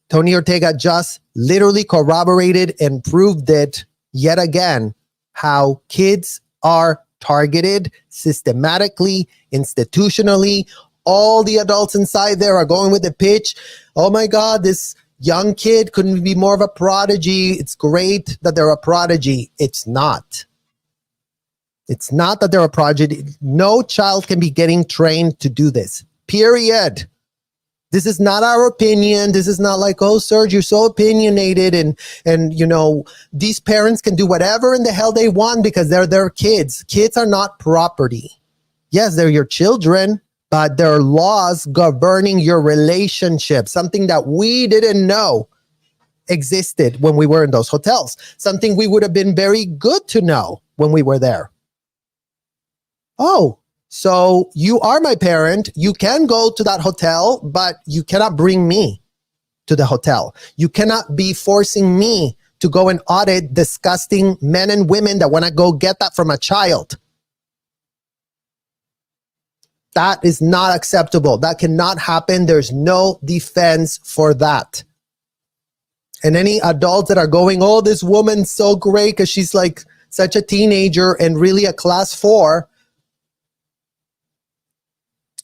Speaker 1: Tony Ortega just literally corroborated and proved it yet again, how kids are targeted systematically, institutionally. All the adults inside there are going with the pitch. Oh my God, this young kid couldn't be more of a prodigy. It's great that they're a prodigy. It's not. It's not that they're a prodigy. No child can be getting trained to do this. Period. This is not our opinion. This is not like, oh, Serge, you're so opinionated and you know, these parents can do whatever in the hell they want because they're their kids. Kids are not property. Yes, they're your children, but there are laws governing your relationship, something that we didn't know existed when we were in those hotels, something we would have been very good to know when we were there. Oh, so you are my parent. You can go to that hotel, but you cannot bring me to the hotel. You cannot be forcing me to go and audit disgusting men and women that want to go get that from a child. That is not acceptable. That cannot happen. There's no defense for that. And any adults that are going, oh, this woman's so great because she's like such a teenager and really a class 4,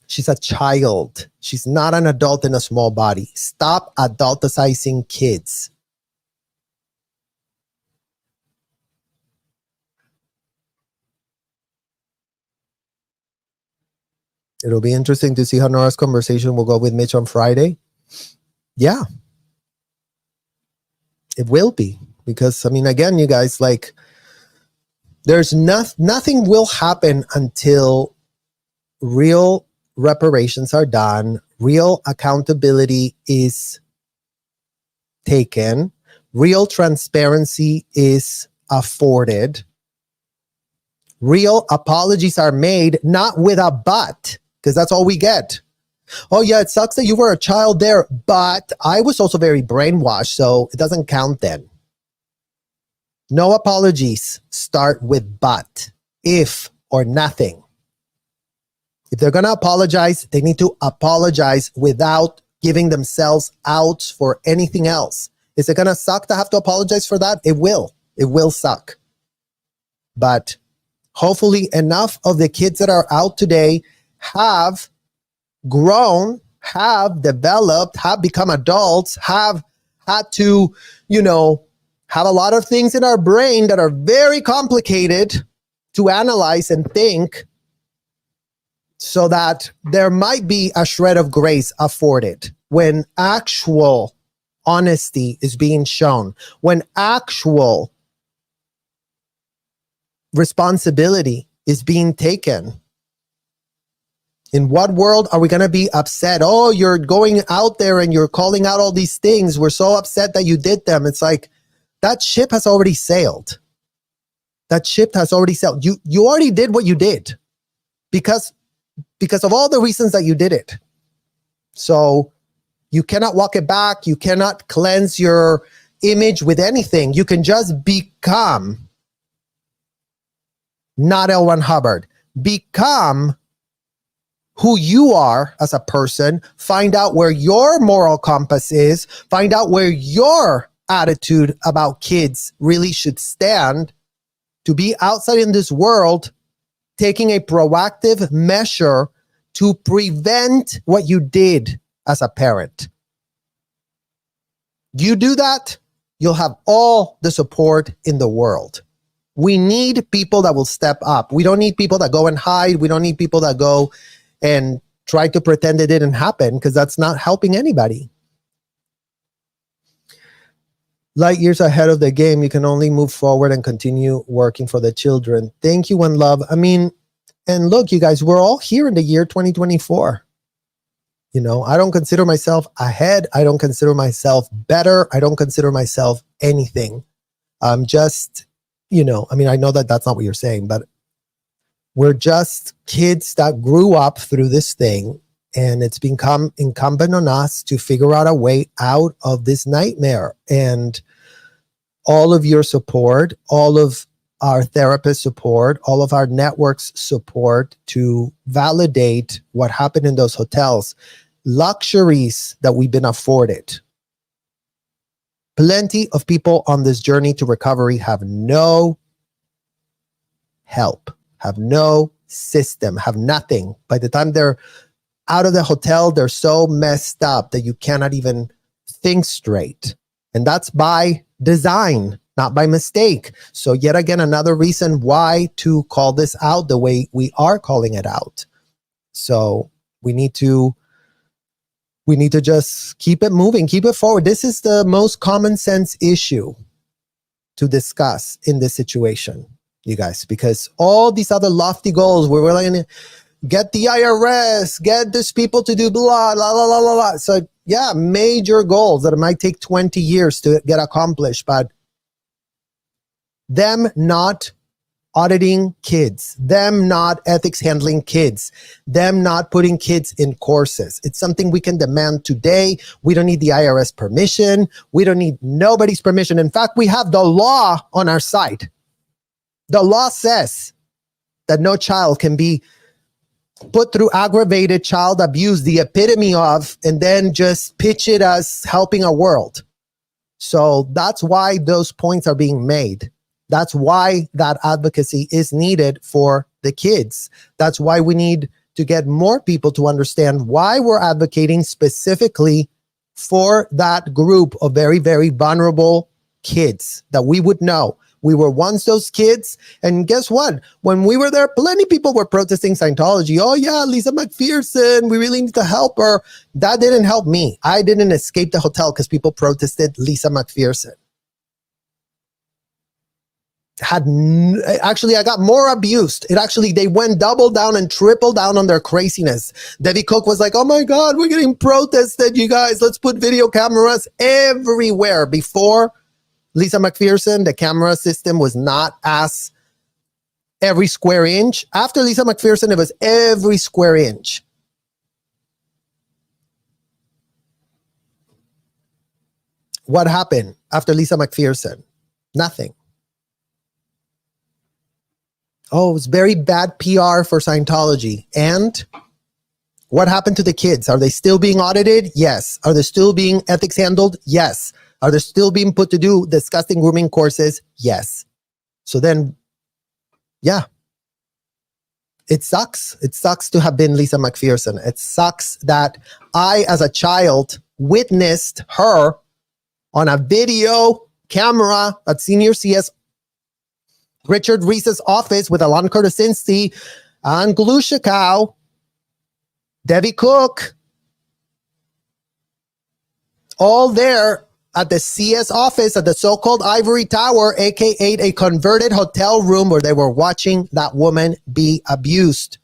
Speaker 1: she's a child. She's not an adult in a small body. Stop adulticizing kids. It'll be interesting to see how Nora's conversation will go with Mitch on Friday. Yeah. It will be. Because, I mean, again, you guys, like, there's nothing will happen until real reparations are done, real accountability is taken, real transparency is afforded, real apologies are made, not with a but, because that's all we get. Oh yeah, it sucks that you were a child there, but I was also very brainwashed, so it doesn't count then. No apologies start with but, if, or nothing. If they're going to apologize, they need to apologize without giving themselves outs for anything else. Is it going to suck to have to apologize for that? It will. It will suck. But hopefully enough of the kids that are out today have grown, have developed, have become adults, have had to, have a lot of things in our brain that are very complicated to analyze and think, so that there might be a shred of grace afforded when actual honesty is being shown, when actual responsibility is being taken. In what world are we going to be upset? Oh, you're going out there and you're calling out all these things. We're so upset that you did them. It's like, that ship has already sailed. That ship has already sailed. You already did what you did because of all the reasons that you did it. So you cannot walk it back. You cannot cleanse your image with anything. You can just become not L. Ron Hubbard. Become who you are as a person. Find out where your moral compass is. Find out where your attitude about kids really should stand to be outside in this world, taking a proactive measure to prevent what you did as a parent. You do that, you'll have all the support in the world. We need people that will step up. We don't need people that go and hide. We don't need people that go and try to pretend it didn't happen, because that's not helping anybody. Light years ahead of the game, you can only move forward and continue working for the children. Thank you, one love. I mean, and look, you guys, we're all here in the year 2024. I don't consider myself ahead. I don't consider myself better. I don't consider myself anything. I'm just, I know that that's not what you're saying, but we're just kids that grew up through this thing, and it's become incumbent on us to figure out a way out of this nightmare. And all of your support, all of our therapist support, all of our network's support to validate what happened in those hotels, luxuries that we've been afforded. Plenty of people on this journey to recovery have no help, have no system, have nothing. By the time they're out of the hotel, they're so messed up that you cannot even think straight. And that's by design, not by mistake. So yet again, another reason why to call this out the way we are calling it out. So we need to just keep it moving, keep it forward. This is the most common sense issue to discuss in this situation, you guys, because all these other lofty goals, we're really going to get the IRS, get these people to do blah, blah, blah, blah, blah, blah. So yeah, major goals that it might take 20 years to get accomplished, but them not auditing kids, them not ethics handling kids, them not putting kids in courses. It's something we can demand today. We don't need the IRS permission. We don't need nobody's permission. In fact, we have the law on our side. The law says that no child can be put through aggravated child abuse, the epitome of, and then just pitch it as helping a world. So that's why those points are being made. That's why that advocacy is needed for the kids. That's why we need to get more people to understand why we're advocating specifically for that group of very, very vulnerable kids that we would know. We were once those kids, and guess what? When we were there, plenty of people were protesting Scientology. Oh yeah, Lisa McPherson, we really need to help her. That didn't help me. I didn't escape the hotel because people protested Lisa McPherson. Actually, I got more abused. They went double down and triple down on their craziness. Debbie Cook was like, oh my God, we're getting protested, you guys. Let's put video cameras everywhere. Before Lisa McPherson, the camera system was not as every square inch. After Lisa McPherson, it was every square inch. What happened after Lisa McPherson? Nothing. Oh, it was very bad PR for Scientology. And what happened to the kids? Are they still being audited? Yes. Are they still being ethics handled? Yes. Are they still being put to do disgusting grooming courses? Yes. So then, yeah. It sucks. It sucks to have been Lisa McPherson. It sucks that I, as a child, witnessed her on a video camera at Senior CS Richard Reese's office with Alon Kurtasinski and Glushikow, Debbie Cook, all there at the CS office at the so-called Ivory Tower, aka a converted hotel room where they were watching that woman be abused.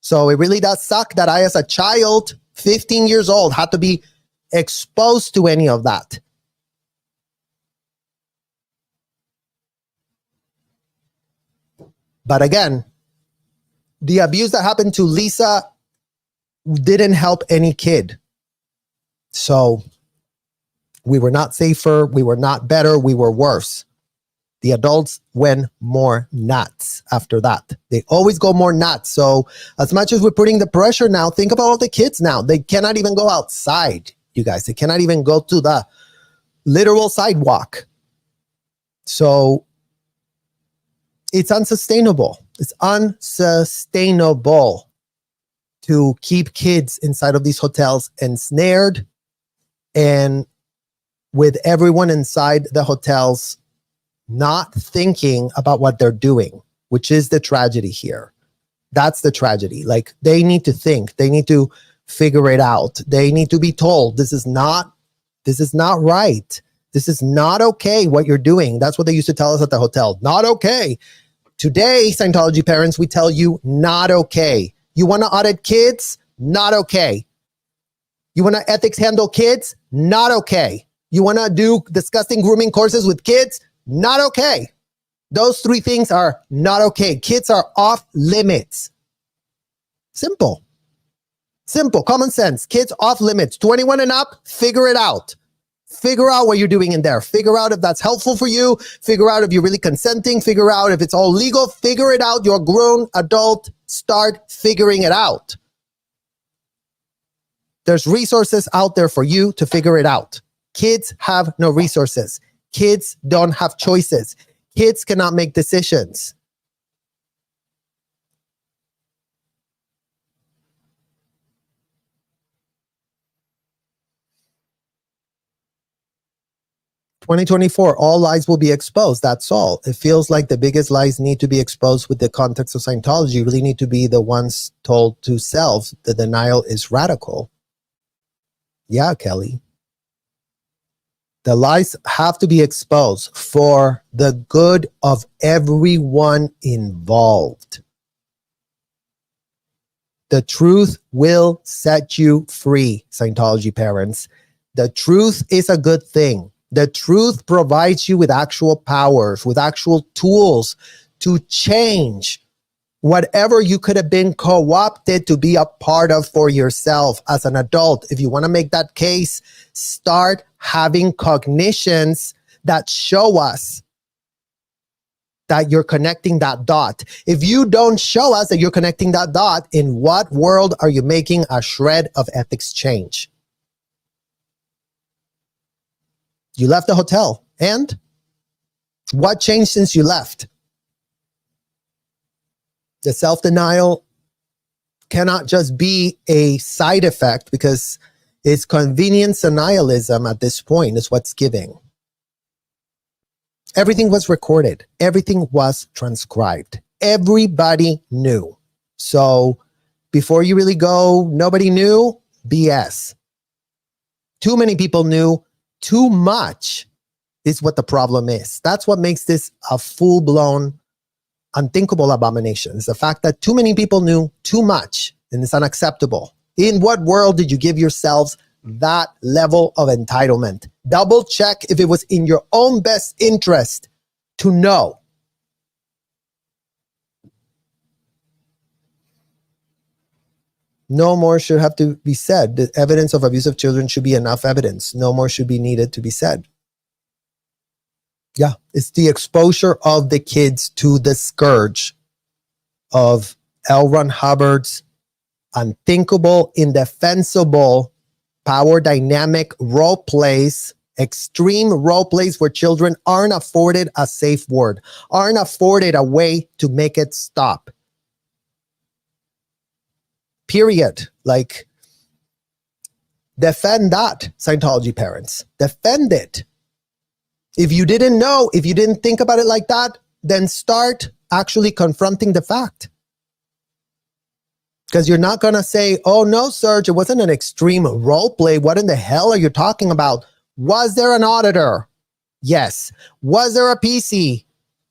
Speaker 1: So it really does suck that I, as a child, 15 years old, had to be exposed to any of that. But again, the abuse that happened to Lisa didn't help any kid. So we were not safer, we were not better, we were worse. The adults went more nuts after that. They always go more nuts. So as much as we're putting the pressure now, think about all the kids now. They cannot even go outside, you guys. They cannot even go to the literal sidewalk. So it's unsustainable. It's unsustainable to keep kids inside of these hotels ensnared and with everyone inside the hotels not thinking about what they're doing, which is the tragedy here. That's the tragedy. Like, they need to think. They need to figure it out. They need to be told, this is not right. This is not okay what you're doing. That's what they used to tell us at the hotel. Not okay. Today, Scientology parents, we tell you, not okay. You want to audit kids? Not okay. You want to ethics handle kids? Not okay. You want to do disgusting grooming courses with kids? Not okay. Those three things are not okay. Kids are off limits. Simple. Simple. Common sense. Kids off limits. 21 and up, figure it out. Figure out what you're doing in there. Figure out if that's helpful for you. Figure out if you're really consenting. Figure out if it's all legal. Figure it out. You're a grown adult. Start figuring it out. There's resources out there for you to figure it out. Kids have no resources. Kids don't have choices. Kids cannot make decisions. "2024, all lies will be exposed." That's all. It feels like the biggest lies need to be exposed with the context of Scientology. You really need to be the ones told to self. The denial is radical. Yeah, Kelly. The lies have to be exposed for the good of everyone involved. The truth will set you free, Scientology parents. The truth is a good thing. The truth provides you with actual powers, with actual tools to change whatever you could have been co-opted to be a part of for yourself as an adult. If you want to make that case, start having cognitions that show us that you're connecting that dot. If you don't show us that you're connecting that dot, in what world are you making a shred of ethics change? You left the hotel, and What changed since you left? The self-denial cannot just be a side effect because it's convenience and nihilism at this point is what's giving. Everything was recorded. Everything was transcribed. Everybody knew. So before you really go, nobody knew, BS. Too many people knew. Too much is what the problem is. That's what makes this a full-blown, unthinkable abomination. It's the fact that too many people knew too much, and it's unacceptable. In what world did you give yourselves that level of entitlement? Double check if it was in your own best interest to know. No more should have to be said. The evidence of abuse of children should be enough evidence. No more should be needed to be said. Yeah, it's the exposure of the kids to the scourge of L. Ron Hubbard's unthinkable, indefensible, power dynamic role plays, extreme role plays where children aren't afforded a safe word, aren't afforded a way to make it stop. Period. Like, defend that, Scientology parents. Defend it. If you didn't know, if you didn't think about it like that, then start actually confronting the fact. Because you're not going to say, oh no, Serge, it wasn't an extreme role play. What in the hell are you talking about? Was there an auditor? Yes. Was there a PC?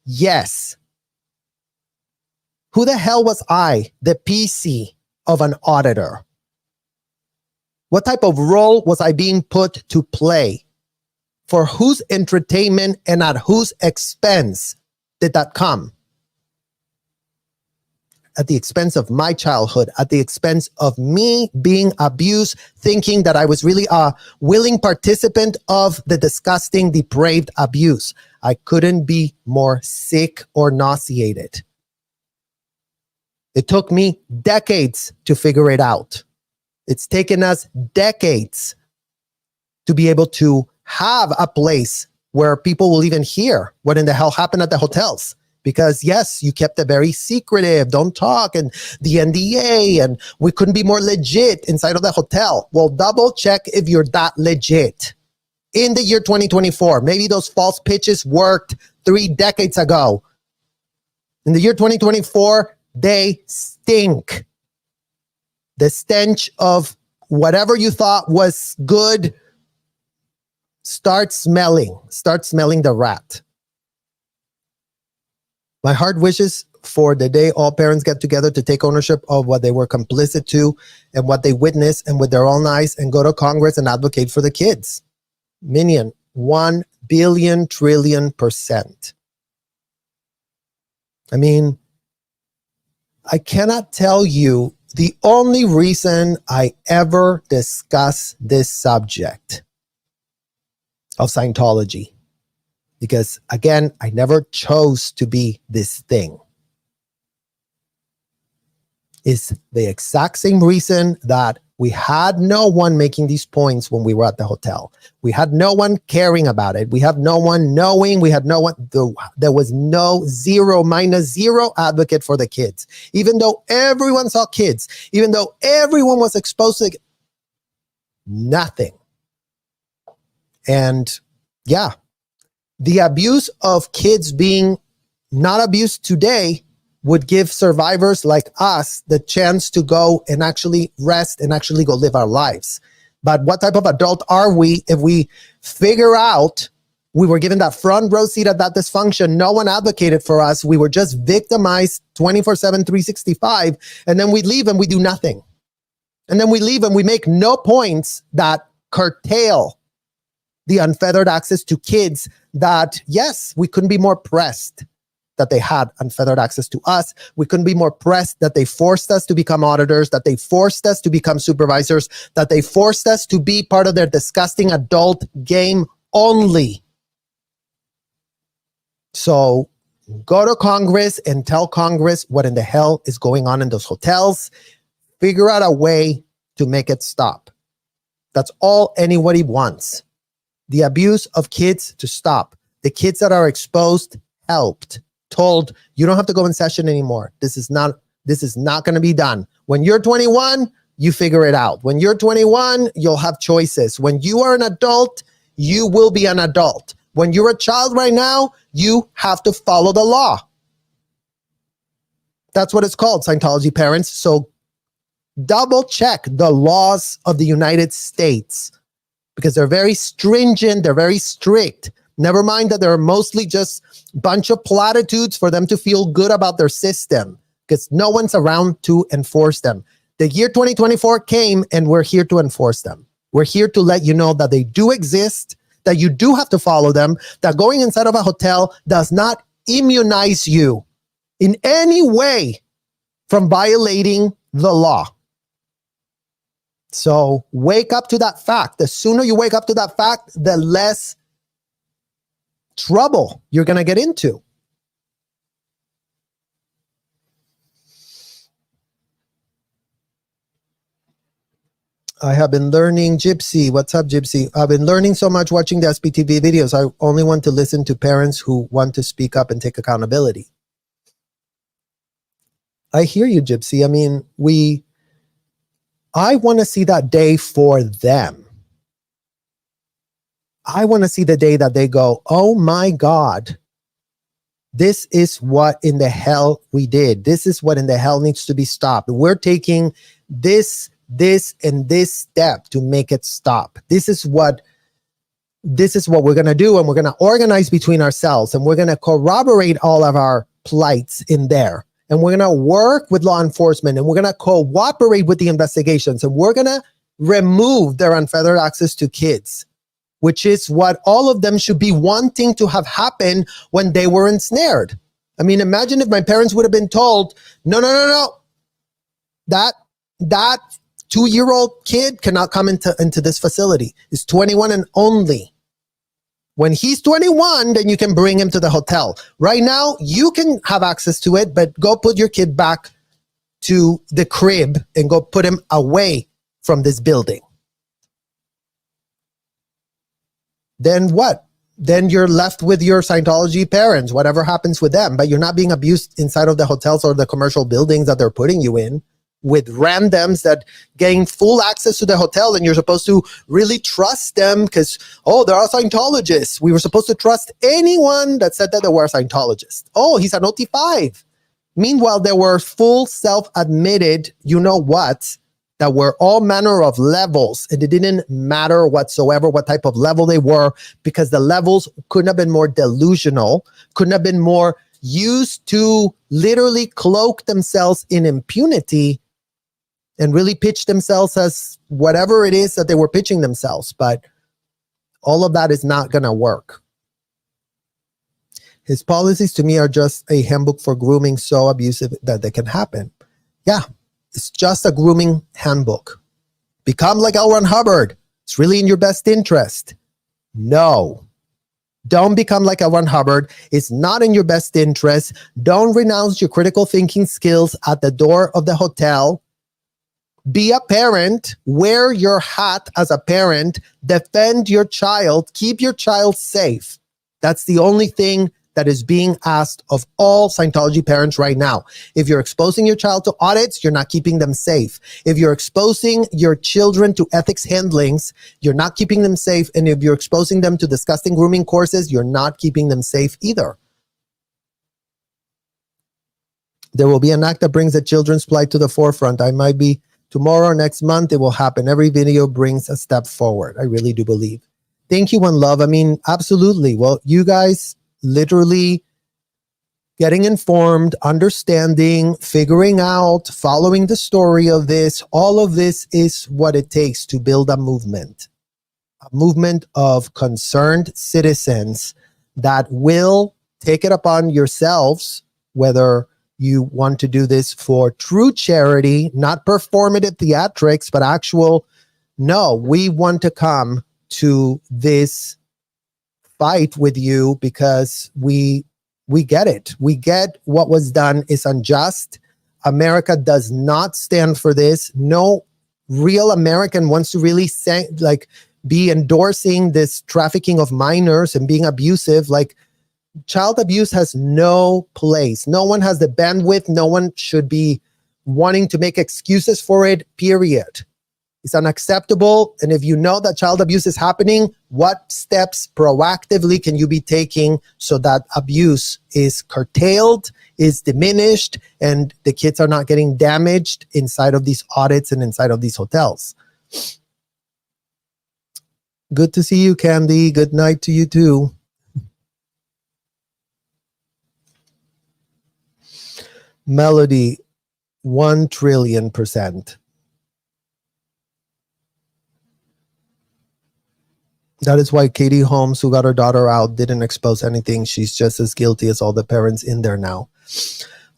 Speaker 1: Yes. Who the hell was I, the PC of an auditor? What type of role was I being put to play? For whose entertainment and at whose expense did that come? At the expense of my childhood, at the expense of me being abused, thinking that I was really a willing participant of the disgusting, depraved abuse. I couldn't be more sick or nauseated. It took me decades to figure it out. It's taken us decades to be able to have a place where people will even hear what in the hell happened at the hotels. Because yes, you kept it very secretive, don't talk, and the NDA, and we couldn't be more legit inside of the hotel. Well, double check if you're that legit. In the year 2024, maybe those false pitches worked 3 decades ago. In the year 2024, they stink. The stench of whatever you thought was good, start smelling the rat. My heart wishes for the day all parents get together to take ownership of what they were complicit to and what they witnessed and with their own eyes and go to Congress and advocate for the kids. Minion, 1 billion trillion %. I mean, I cannot tell you the only reason I ever discuss this subject of Scientology. Because again, I never chose to be this thing. It's the exact same reason that we had no one making these points when we were at the hotel. We had no one caring about it. We have no one knowing. We had no one. There was no -0 advocate for the kids. Even though everyone saw kids, even though everyone was exposed to nothing. And yeah. The abuse of kids being not abused today would give survivors like us the chance to go and actually rest and actually go live our lives. But what type of adult are we if we figure out we were given that front row seat at that dysfunction, no one advocated for us, we were just victimized 24/7, 365, and then we leave and we do nothing. And then we leave and we make no points that curtail the unfettered access to kids that, yes, we couldn't be more pressed that they had unfettered access to us. We couldn't be more pressed that they forced us to become auditors, that they forced us to become supervisors, that they forced us to be part of their disgusting adult game only. So go to Congress and tell Congress what in the hell is going on in those hotels. Figure out a way to make it stop. That's all anybody wants. The abuse of kids to stop. The kids that are exposed, helped, told, you don't have to go in session anymore. This is not going to be done. When you're 21, you figure it out. When you're 21, you'll have choices. When you are an adult, you will be an adult. When you're a child right now, you have to follow the law. That's what it's called, Scientology parents. So double check the laws of the United States because they're very stringent, they're very strict. Never mind that they're mostly just a bunch of platitudes for them to feel good about their system because no one's around to enforce them. The year 2024 came and we're here to enforce them. We're here to let you know that they do exist, that you do have to follow them, that going inside of a hotel does not immunize you in any way from violating the law. So wake up to that fact. The sooner you wake up to that fact, the less trouble you're going to get into. I have been learning, Gypsy. What's up, Gypsy? I've been learning so much watching the SPTV videos. I only want to listen to parents who want to speak up and take accountability. I hear you, Gypsy. I mean, I want to see that day for them. I want to see the day that they go, oh my God, this is what in the hell we did. This is what in the hell needs to be stopped. We're taking this, and this step to make it stop. This is what we're going to do. And we're going to organize between ourselves and we're going to corroborate all of our plights in there. And we're going to work with law enforcement and we're going to cooperate with the investigations and we're going to remove their unfettered access to kids, which is what all of them should be wanting to have happen when they were ensnared. I mean, imagine if my parents would have been told, no. That 2-year-old kid cannot come into this facility. He's 21 and only. When he's 21, then you can bring him to the hotel. Right now, you can have access to it, but go put your kid back to the crib and go put him away from this building. Then what? Then you're left with your Scientology parents, whatever happens with them, but you're not being abused inside of the hotels or the commercial buildings that they're putting you in with randoms that gain full access to the hotel, and you're supposed to really trust them because, oh, they're a Scientologist. We were supposed to trust anyone that said that they were a Scientologist. Oh, he's an OT5. Meanwhile, there were full self-admitted, you know what, that were all manner of levels, and it didn't matter whatsoever what type of level they were because the levels couldn't have been more delusional, couldn't have been more used to literally cloak themselves in impunity and really pitch themselves as whatever it is that they were pitching themselves. But all of that is not going to work. His policies to me are just a handbook for grooming so abusive that they can happen. Yeah, it's just a grooming handbook. Become like L. Ron Hubbard. It's really in your best interest. No. Don't become like L. Ron Hubbard. It's not in your best interest. Don't renounce your critical thinking skills at the door of the hotel. Be a parent. Wear your hat as a parent. Defend your child. Keep your child safe. That's the only thing that is being asked of all Scientology parents right now. If you're exposing your child to audits, you're not keeping them safe. If you're exposing your children to ethics handlings, you're not keeping them safe. And if you're exposing them to disgusting grooming courses, you're not keeping them safe either. There will be an act that brings the children's plight to the forefront. I might be tomorrow or next month. It will happen. Every video brings a step forward. I really do believe. Thank you, One Love. I mean, absolutely. Well, you guys literally getting informed, understanding, figuring out, following the story of this, all of this is what it takes to build a movement of concerned citizens that will take it upon yourselves, whether you want to do this for true charity, not performative theatrics, but actual, no, we want to come to this fight with you because we get it. We get what was done is unjust. America does not stand for this. No real American wants to really be endorsing this trafficking of minors and being abusive. Like, child abuse has no place. No one has the bandwidth. No one should be wanting to make excuses for it, period. It's unacceptable. And if you know that child abuse is happening, what steps proactively can you be taking so that abuse is curtailed, is diminished, and the kids are not getting damaged inside of these audits and inside of these hotels? Good to see you, Candy. Good night to you too. Melody, 1,000,000,000%. That is why Katie Holmes, who got her daughter out, didn't expose anything. She's just as guilty as all the parents in there now.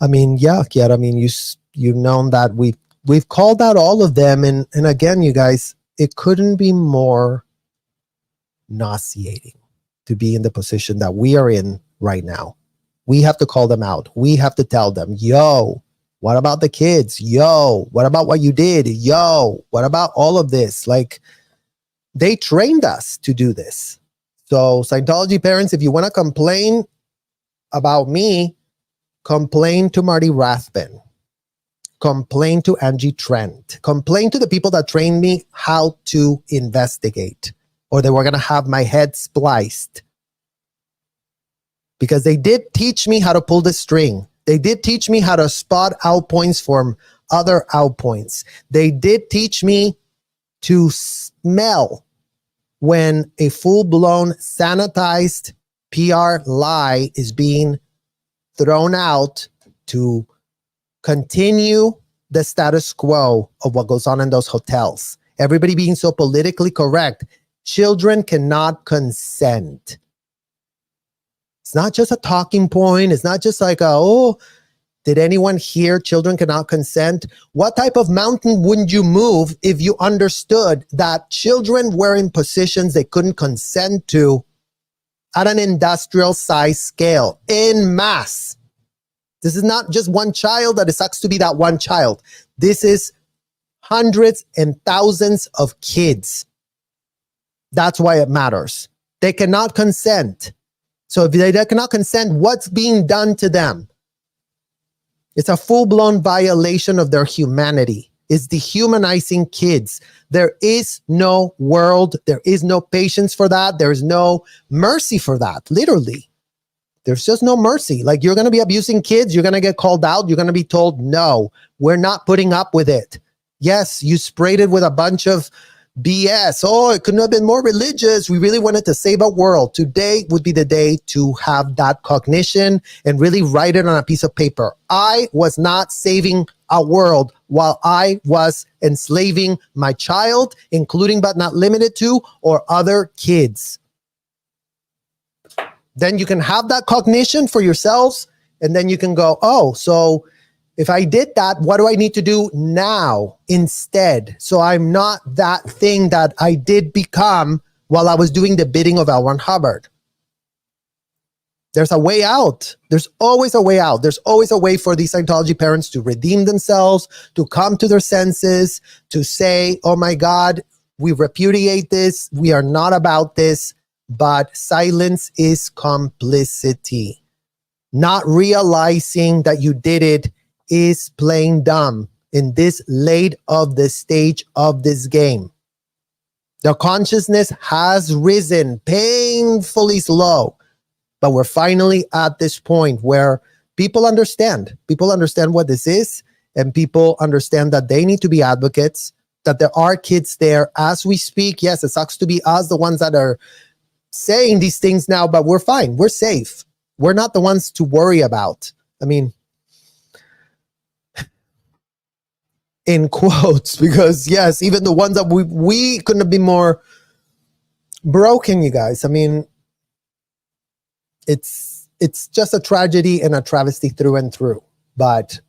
Speaker 1: I mean, yeah, I mean, you've known that we've called out all of them, and again, you guys, it couldn't be more nauseating to be in the position that we are in right now. We have to call them out. We have to tell them, yo, what about the kids? Yo, what about what you did? Yo, what about all of this? Like, they trained us to do this. So Scientology parents, if you want to complain about me, complain to Marty Rathbun. Complain to Angie Trent. Complain to the people that trained me how to investigate, or they were going to have my head spliced. Because they did teach me how to pull the string. They did teach me how to spot out points from other out points. They did teach me to smell when a full-blown sanitized PR lie is being thrown out to continue the status quo of what goes on in those hotels. Everybody being so politically correct. Children cannot consent. It's not just a talking point. It's not just like, did anyone hear children cannot consent? What type of mountain wouldn't you move if you understood that children were in positions they couldn't consent to at an industrial size scale, en masse? This is not just one child that it sucks to be that one child. This is hundreds and thousands of kids. That's why it matters. They cannot consent. So if they cannot consent, what's being done to them? It's a full-blown violation of their humanity. It's dehumanizing kids. There is no world. There is no patience for that. There is no mercy for that, literally. There's just no mercy. Like, you're going to be abusing kids. You're going to get called out. You're going to be told, no, we're not putting up with it. Yes, you sprayed it with a bunch of BS. Oh, it couldn't have been more religious. We really wanted to save a world. Today would be the day to have that cognition and really write it on a piece of paper. I was not saving a world while I was enslaving my child, including but not limited to, or other kids. Then you can have that cognition for yourselves, and then you can go, oh, so if I did that, what do I need to do now instead? So I'm not that thing that I did become while I was doing the bidding of L. Ron Hubbard. There's a way out. There's always a way out. There's always a way for these Scientology parents to redeem themselves, to come to their senses, to say, oh my God, we repudiate this. We are not about this. But silence is complicity. Not realizing that you did it is playing dumb in this late of the stage of this game. The consciousness has risen painfully slow, but we're finally at this point where people understand. People understand what this is, and people understand that they need to be advocates, that there are kids there as we speak. Yes, it sucks to be us, the ones that are saying these things now, but we're fine. We're safe. We're not the ones to worry about. I mean, in quotes, because yes, even the ones that we couldn't have been more broken, you guys. I mean, it's just a tragedy and a travesty through and through. But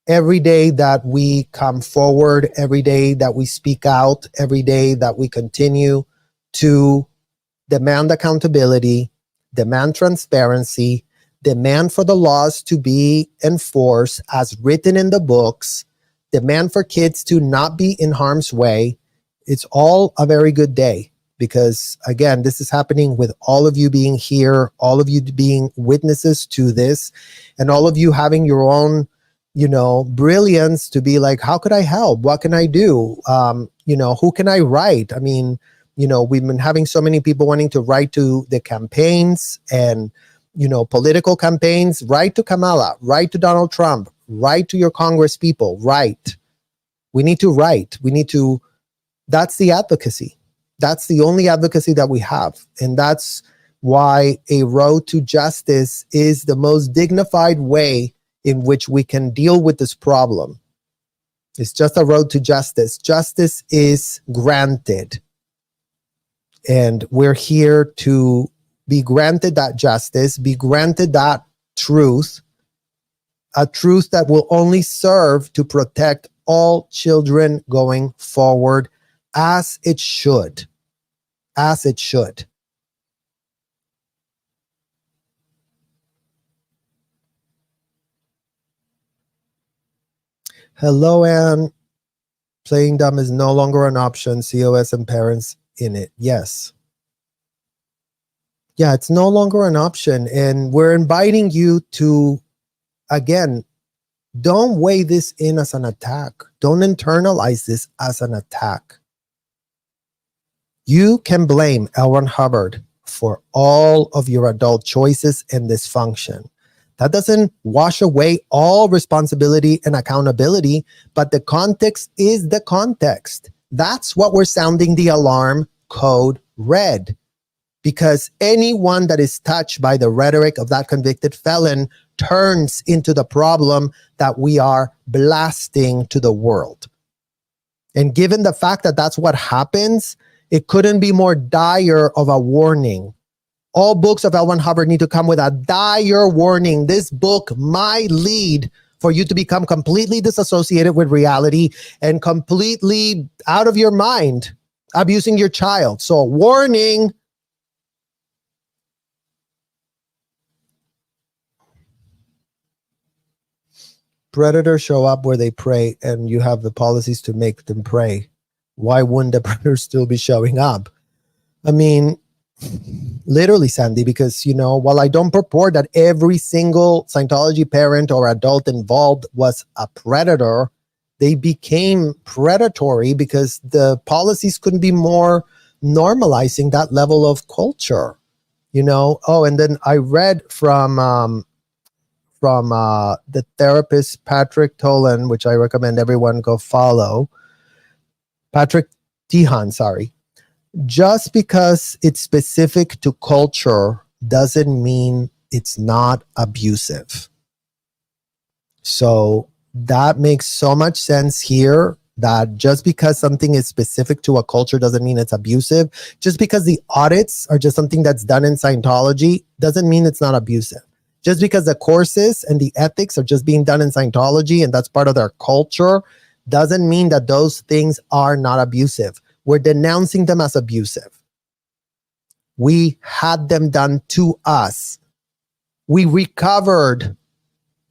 Speaker 1: every day that we come forward, every day that we speak out, every day that we continue to demand accountability, demand transparency, demand for the laws to be enforced as written in the books, demand for kids to not be in harm's way, it's all a very good day, because again, this is happening with all of you being here, all of you being witnesses to this, and all of you having your own, brilliance to be like, how could I help? What can I do? Who can I write? I mean, we've been having so many people wanting to write to the campaigns and, political campaigns. Write to Kamala, write to Donald Trump, write to your Congress people, write. We need to write. That's the advocacy. That's the only advocacy that we have. And that's why a road to justice is the most dignified way in which we can deal with this problem. It's just a road to justice. Justice is granted. And we're here to be granted that justice, be granted that truth, a truth that will only serve to protect all children going forward, as it should. As it should. Hello, Anne. Playing dumb is no longer an option. COS and parents in it. Yes. Yeah, it's no longer an option. And we're inviting you to, again, don't weigh this in as an attack. Don't internalize this as an attack. You can blame L. Ron Hubbard for all of your adult choices and dysfunction. That doesn't wash away all responsibility and accountability, but the context is the context. That's what we're sounding the alarm code red. Because anyone that is touched by the rhetoric of that convicted felon turns into the problem that we are blasting to the world. And given the fact that that's what happens, it couldn't be more dire of a warning. All books of L. Ron Hubbard need to come with a dire warning. This book might lead for you to become completely disassociated with reality and completely out of your mind, abusing your child. So, warning. Predators show up where they prey, and you have the policies to make them prey. Why wouldn't the predators still be showing up? I mean, literally, Sandy, because, while I don't purport that every single Scientology parent or adult involved was a predator, they became predatory because the policies couldn't be more normalizing that level of culture, Oh, and then I read from the therapist Patrick Tolan, which I recommend everyone go follow. Patrick Tihan, sorry. Just because it's specific to culture doesn't mean it's not abusive. So that makes so much sense here, that just because something is specific to a culture doesn't mean it's abusive. Just because the audits are just something that's done in Scientology doesn't mean it's not abusive. Just because the courses and the ethics are just being done in Scientology and that's part of their culture doesn't mean that those things are not abusive. We're denouncing them as abusive. We had them done to us. We recovered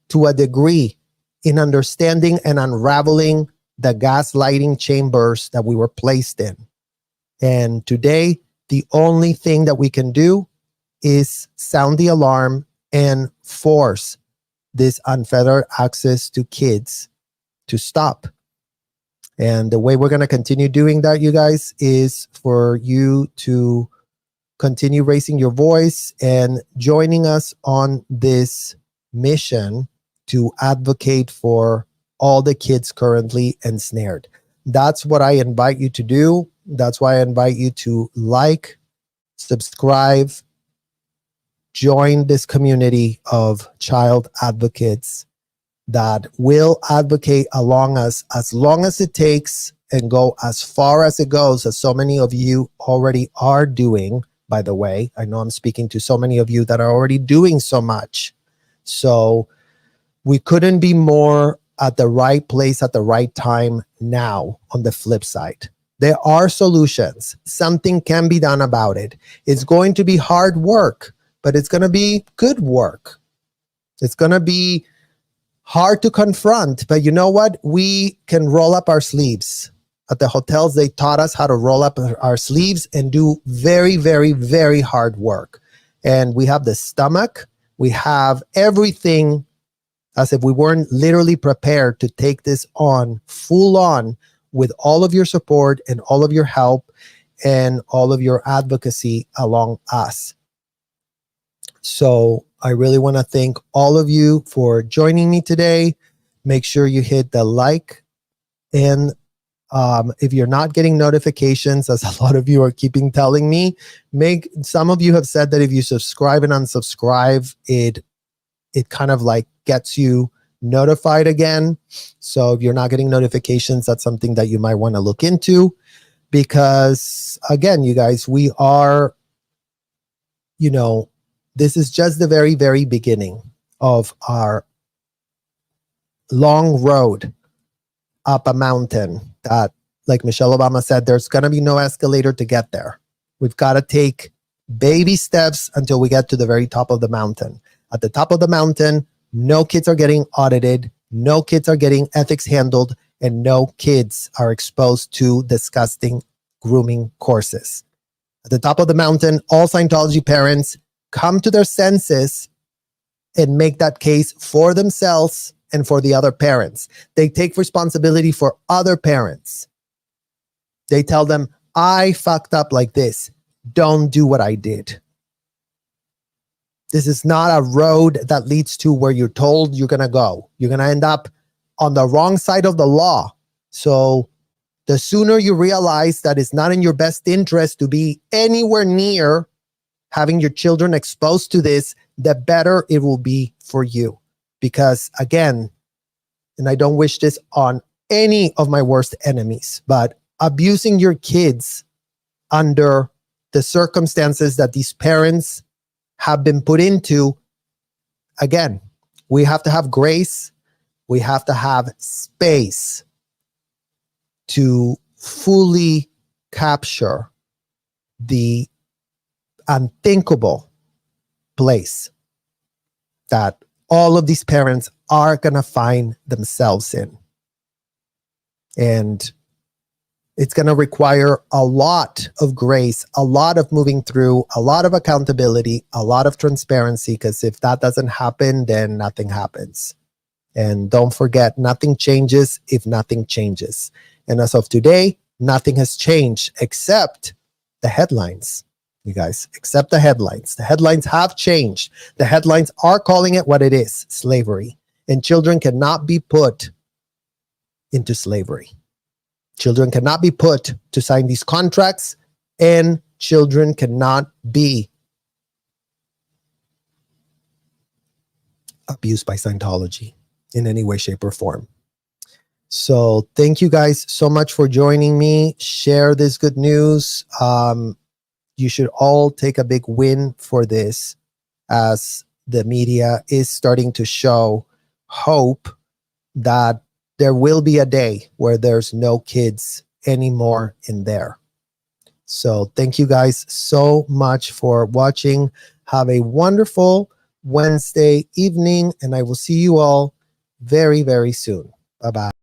Speaker 1: to a degree in understanding and unraveling the gaslighting chambers that we were placed in. And today, the only thing that we can do is sound the alarm and force this unfettered access to kids to stop. And the way we're going to continue doing that, you guys, is for you to continue raising your voice and joining us on this mission to advocate for all the kids currently ensnared. That's what I invite you to do. That's why I invite you to like, subscribe, join this community of child advocates that will advocate along us as long as it takes and go as far as it goes, as so many of you already are doing, by the way. I know I'm speaking to so many of you that are already doing so much. So we couldn't be more at the right place at the right time now. On the flip side, there are solutions. Something can be done about it. It's going to be hard work, but it's going to be good work. It's going to be hard to confront, but you know what? We can roll up our sleeves At the hotels, they taught us how to roll up our sleeves and do very, very, very hard work. And we have the stomach, we have everything, as if we weren't literally prepared to take this on full on with all of your support and all of your help and all of your advocacy along us. So I really want to thank all of you for joining me today. Make sure you hit the like, and if you're not getting notifications, as a lot of you are keeping telling me, some of you have said that if you subscribe and unsubscribe, it kind of like gets you notified again. So if you're not getting notifications, that's something that you might want to look into, because again, you guys, we are, this is just the very, very beginning of our long road up a mountain that, like Michelle Obama said, there's going to be no escalator to get there. We've got to take baby steps until we get to the very top of the mountain. At the top of the mountain, no kids are getting audited, no kids are getting ethics handled, and no kids are exposed to disgusting grooming courses. At the top of the mountain, all Scientology parents come to their senses and make that case for themselves and for the other parents. They take responsibility for other parents. They tell them, I fucked up like this. Don't do what I did. This is not a road that leads to where you're told you're going to go. You're going to end up on the wrong side of the law. So the sooner you realize that it's not in your best interest to be anywhere near having your children exposed to this, the better it will be for you. Because again, and I don't wish this on any of my worst enemies, but abusing your kids under the circumstances that these parents have been put into, again, we have to have grace. We have to have space to fully capture the unthinkable place that all of these parents are going to find themselves in. And it's going to require a lot of grace, a lot of moving through, a lot of accountability, a lot of transparency, because if that doesn't happen, then nothing happens. And don't forget, nothing changes if nothing changes. And as of today, nothing has changed except the headlines. You guys, except the headlines. The headlines have changed. The headlines are calling it what it is, slavery. And children cannot be put into slavery. Children cannot be put to sign these contracts, and children cannot be abused by Scientology in any way, shape, or form. So thank you guys so much for joining me. Share this good news. You should all take a big win for this, as the media is starting to show hope that there will be a day where there's no kids anymore in there. So thank you guys so much for watching. Have a wonderful Wednesday evening, and I will see you all very, very soon. Bye-bye.